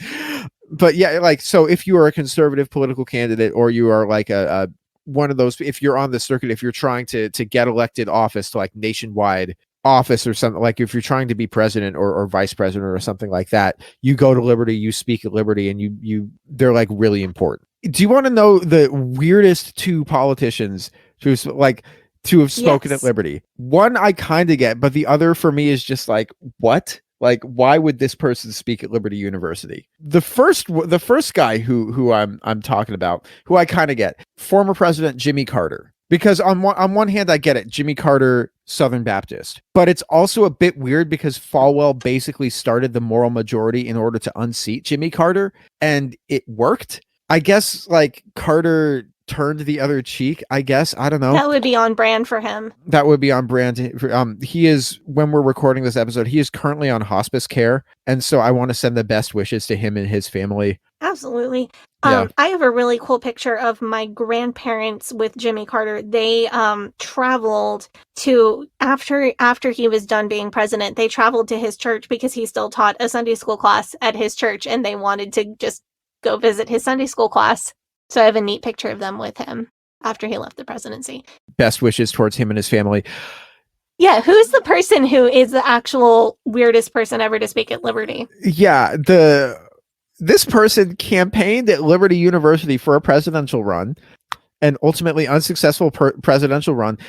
But yeah, so if you are a conservative political candidate, or you are like a one of those, if you're on the circuit, if you're trying to get elected office to like nationwide office or something, like if you're trying to be president or vice president or something like that, you go to Liberty, you speak at Liberty, and they're like really important. Do you want to know the weirdest two politicians to have spoken at Liberty? One I kind of get, but the other for me is just like, what? Like, why would this person speak at Liberty University? The first guy who I'm talking about, who I kind of get, former President Jimmy Carter, Because on one hand, I get it, Jimmy Carter, Southern Baptist, but it's also a bit weird because Falwell basically started the moral majority in order to unseat Jimmy Carter, and it worked. I guess like Carter turned the other cheek, I guess. I don't know. That would be on brand for him. That would be on brand. He is, when we're recording this episode, he is currently on hospice care. And so I want to send the best wishes to him and his family. Absolutely. Yeah. I have a really cool picture of my grandparents with Jimmy Carter. They traveled to, after he was done being president, they traveled to his church because he still taught a Sunday school class at his church, and they wanted to just go visit his Sunday school class. So I have a neat picture of them with him after he left the presidency. Best wishes towards him and his family. Yeah, who's the person who is the actual weirdest person ever to speak at Liberty? Yeah, this person campaigned at Liberty University for a presidential run, an ultimately unsuccessful presidential run.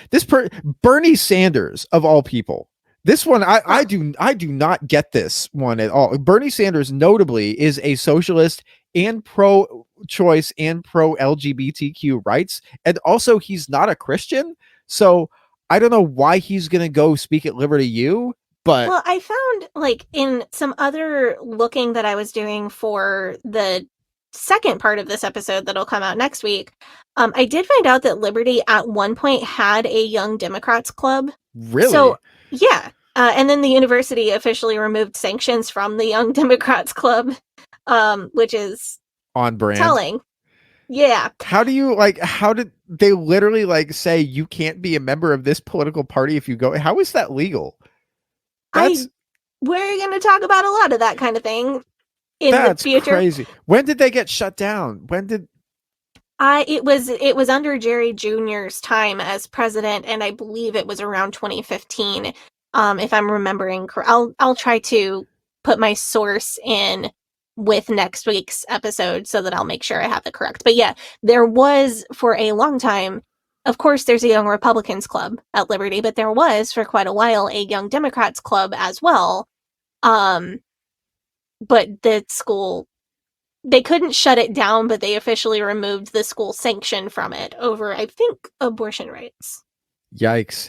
Bernie Sanders, of all people. This one, I do not get this one at all. Bernie Sanders, notably, is a socialist and pro-choice and pro-LGBTQ rights, and also he's not a Christian. So I don't know why he's going to go speak at Liberty U. But well, I found like in some other looking that I was doing for the second part of this episode that'll come out next week, I did find out that Liberty at one point had a Young Democrats club. Really? So yeah, and then the university officially removed sanctions from the Young Democrats club, which is on brand. Telling. Yeah. How did they literally say you can't be a member of this political party if you go? How is that legal? We're going to talk about a lot of that kind of thing in the future. That's crazy. When did they get shut down? It was under Jerry Jr.'s time as president, and I believe it was around 2015. If I'm remembering correct, I'll try to put my source in with next week's episode so that I'll make sure I have it correct. But yeah, there was for a long time. Of course, there's a Young Republicans club at Liberty, but there was for quite a while a Young Democrats club as well. But the school, they couldn't shut it down, but they officially removed the school sanction from it over, I think, abortion rights. Yikes.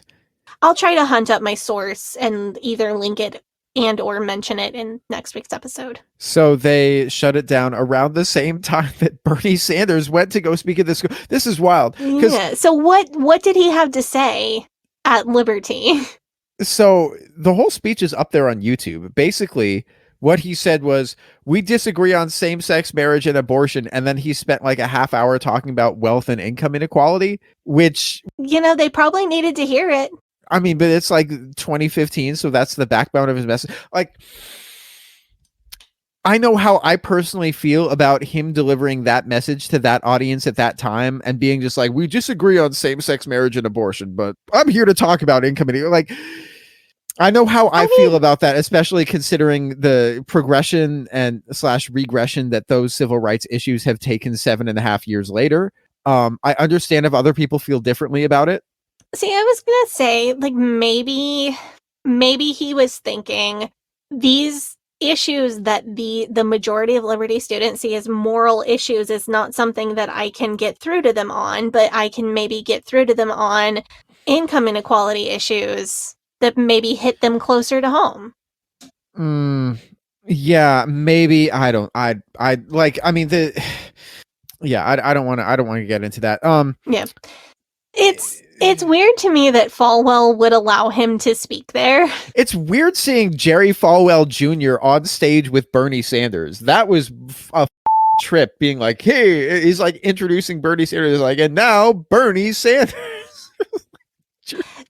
I'll try to hunt up my source and either link it and or mention it in next week's episode. So they shut it down around the same time that Bernie Sanders went to go speak at this school. This is wild. Yeah. So what did he have to say at Liberty? So the whole speech is up there on YouTube. Basically, what he said was, we disagree on same-sex marriage and abortion. And then he spent like a half hour talking about wealth and income inequality, which... they probably needed to hear it. I mean, but it's like 2015, so that's the backbone of his message. Like, I know how I personally feel about him delivering that message to that audience at that time and being just like, we disagree on same-sex marriage and abortion, but I'm here to talk about income. Like, I know how I feel about that, especially considering the progression and / regression that those civil rights issues have taken 7.5 years later. I understand if other people feel differently about it. See, I was going to say, like, maybe he was thinking these issues that the majority of Liberty students see as moral issues is not something that I can get through to them on, but I can maybe get through to them on income inequality issues that maybe hit them closer to home. Yeah, maybe. I don't want to get into that. Yeah. It's weird to me that Falwell would allow him to speak there. It's weird seeing Jerry Falwell Jr. on stage with Bernie Sanders. That was a trip, being like, hey, he's like introducing Bernie Sanders, like, and now Bernie Sanders.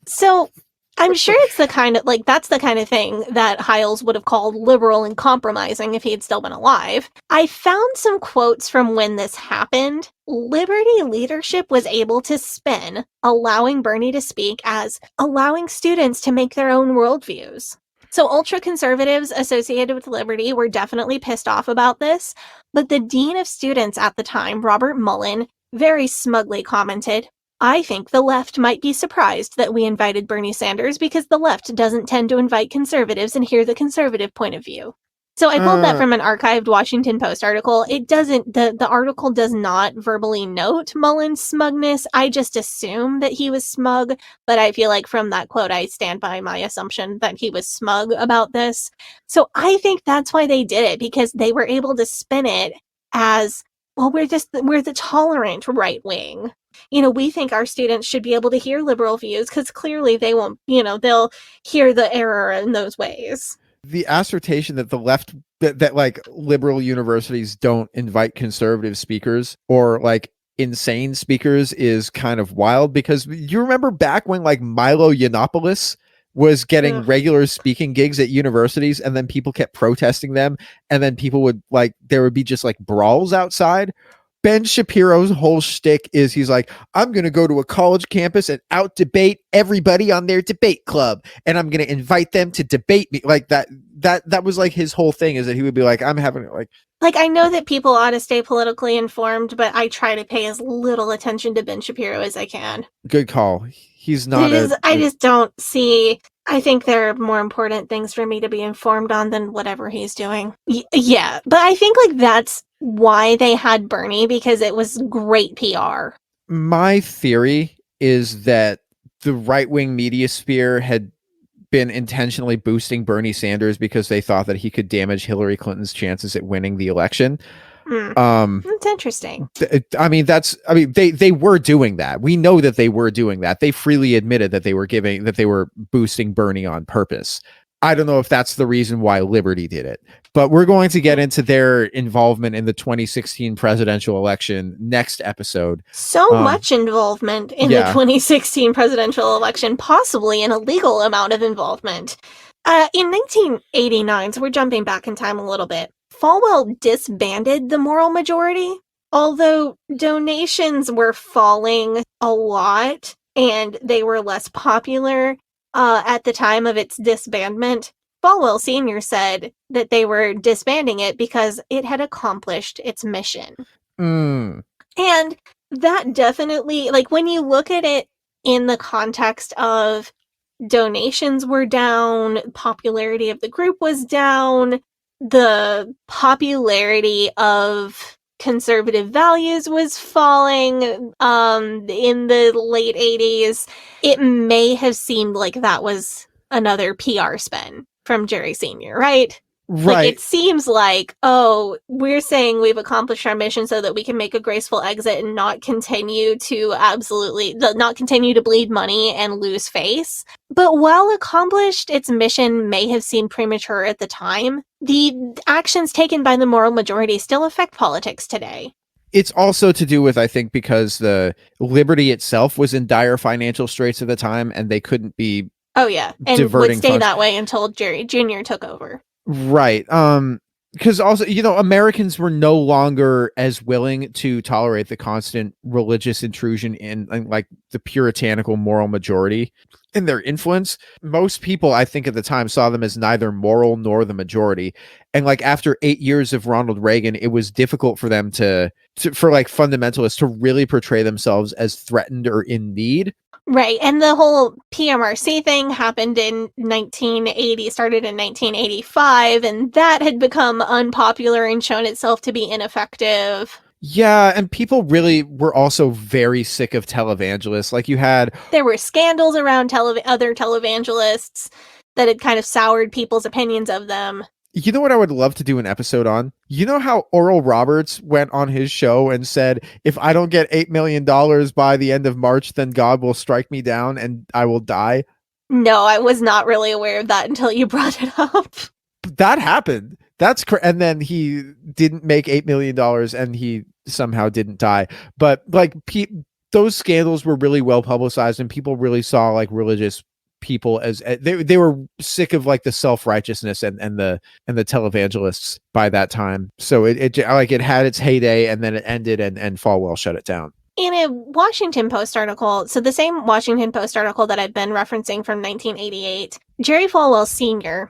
So I'm sure it's the kind of, that's the kind of thing that Hiles would have called liberal and compromising if he had still been alive. I found some quotes from when this happened. Liberty leadership was able to spin allowing Bernie to speak as allowing students to make their own worldviews. So ultra-conservatives associated with Liberty were definitely pissed off about this, but the dean of students at the time, Robert Mullen, very smugly commented, I think the left might be surprised that we invited Bernie Sanders because the left doesn't tend to invite conservatives and hear the conservative point of view. So I pulled that from an archived Washington Post article. It doesn't, the article does not verbally note Mullen's smugness. I just assume that he was smug, but I feel like from that quote, I stand by my assumption that he was smug about this. So I think that's why they did it, because they were able to spin it as, well, we're the tolerant right wing. You know, we think our students should be able to hear liberal views because clearly they won't, you know, they'll hear the error in those ways. The assertion that the left, that like liberal universities don't invite conservative speakers or like insane speakers is kind of wild, because you remember back when like Milo Yiannopoulos was getting regular speaking gigs at universities, and then people kept protesting them, and then people would like, there would be just like brawls outside. Ben Shapiro's whole shtick is he's like, I'm going to go to a college campus and out debate everybody on their debate club, and I'm going to invite them to debate me. Like that was like his whole thing, is that he would be like, I'm having like, I know that people ought to stay politically informed, but I try to pay as little attention to Ben Shapiro as I can. Good call. He's not. I just don't see. I think there are more important things for me to be informed on than whatever he's doing. Yeah, but I think like that's why they had Bernie, because it was great PR. My theory is that the right-wing media sphere had been intentionally boosting Bernie Sanders because they thought that he could damage Hillary Clinton's chances at winning the election. That's interesting. They were doing that. We know that they were doing that. They freely admitted that they were boosting Bernie on purpose. I don't know if that's the reason why Liberty did it, but we're going to get into their involvement in the 2016 presidential election next episode. So much involvement in the 2016 presidential election, possibly an illegal amount of involvement. In 1989, so we're jumping back in time a little bit, Falwell disbanded the Moral Majority, although donations were falling a lot and they were less popular at the time of its disbandment. Falwell Sr. said that they were disbanding it because it had accomplished its mission. And that definitely, like, when you look at it in the context of donations were down, popularity of the group was down, the popularity of conservative values was falling in the late 80s. It may have seemed like that was another PR spin from Jerry Sr., right? Right. Like, it seems like, oh, we're saying we've accomplished our mission so that we can make a graceful exit and not continue to bleed money and lose face. But while accomplished, its mission may have seemed premature at the time, the actions taken by the Moral Majority still affect politics today. It's also to do with, I think, because the Liberty itself was in dire financial straits at the time, and they couldn't be and would stay that way until Jerry Jr. took over. Right. Because also, Americans were no longer as willing to tolerate the constant religious intrusion in like the puritanical Moral Majority and their influence. Most people, I think, at the time saw them as neither moral nor the majority. And like after 8 years of Ronald Reagan, it was difficult for them for like fundamentalists to really portray themselves as threatened or in need. Right, and the whole PMRC thing happened in 1980, started in 1985, and that had become unpopular and shown itself to be ineffective. Yeah, and people really were also very sick of televangelists. Like there were scandals around other televangelists that had kind of soured people's opinions of them. You know what I would love to do an episode on? You know how Oral Roberts went on his show and said, if I don't get $8 million by the end of March, then God will strike me down and I will die? No, I was not really aware of that until you brought it up. That happened. And then he didn't make $8 million and he somehow didn't die. But like those scandals were really well publicized, and people really saw like religious people as they were sick of like the self-righteousness and the televangelists by that time. So it had its heyday, and then it ended, and Falwell shut it down. In a Washington Post article, so the same Washington Post article that I've been referencing from 1988, Jerry Falwell Sr.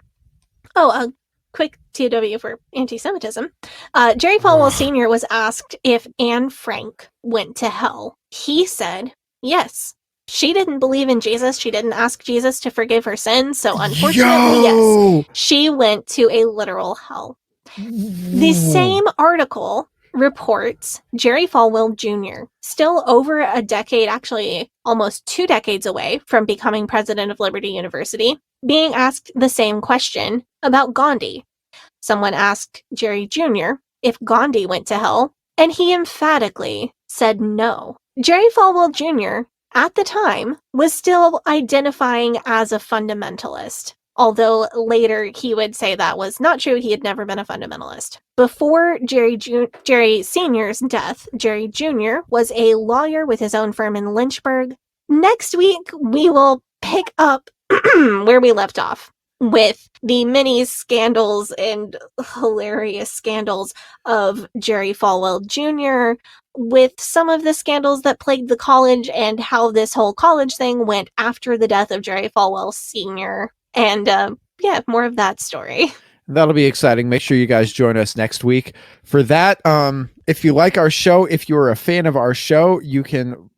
a quick TW for anti-Semitism. Jerry Falwell Sr. was asked if Anne Frank went to hell. He said, yes, She didn't believe in Jesus. She didn't ask Jesus to forgive her sins. So unfortunately, yes, she went to a literal hell. The same article reports Jerry Falwell Jr., still over a decade, actually almost 2 decades away from becoming president of Liberty University, being asked the same question about Gandhi. Someone asked Jerry Jr. if Gandhi went to hell, and he emphatically said no. Jerry Falwell Jr., at the time, was still identifying as a fundamentalist, although later he would say that was not true. He had never been a fundamentalist. Before Jerry Sr.'s death, Jerry Jr. was a lawyer with his own firm in Lynchburg. Next week, we will pick up where we left off, with the many scandals and hilarious scandals of Jerry Falwell Jr., with some of the scandals that plagued the college and how this whole college thing went after the death of Jerry Falwell Sr. And more of that story. That'll be exciting. Make sure you guys join us next week for that. If you like our show, if you're a fan of our show, you can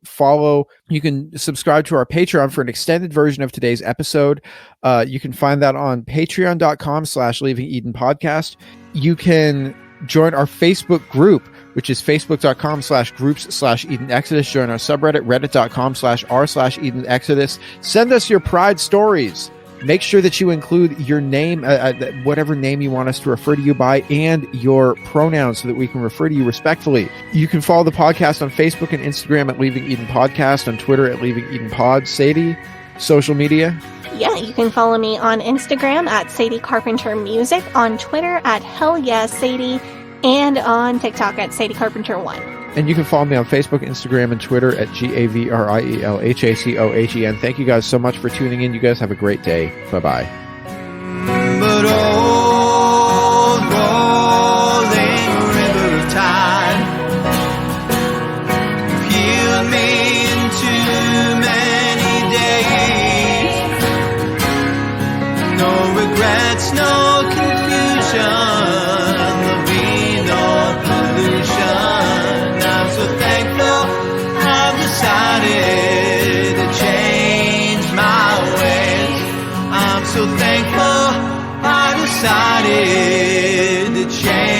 subscribe to our Patreon for an extended version of today's episode. You can find that on patreon.com/Leaving Eden Podcast. You can join our Facebook group, which is facebook.com/groups/Eden Exodus. Join our subreddit, reddit.com/r/Eden Exodus. Send us your pride stories. Make sure that you include your name, whatever name you want us to refer to you by, and your pronouns so that we can refer to you respectfully. You can follow the podcast on Facebook and Instagram at Leaving Eden Podcast, on Twitter at Leaving Eden Pod. Sadie, social media? Yeah, you can follow me on Instagram at Sadie Carpenter Music, on Twitter at Hell Yeah Sadie, and on TikTok at Sadie Carpenter 1. And you can follow me on Facebook, Instagram, and Twitter at GAVRIELHACOHEN. Thank you guys so much for tuning in. You guys have a great day. Bye-bye. But old rolling river of time healed me in too many days. No regrets, no confusion. There'll be no pollution. I'm so thankful I've decided to change my ways. I'm so thankful I decided to change.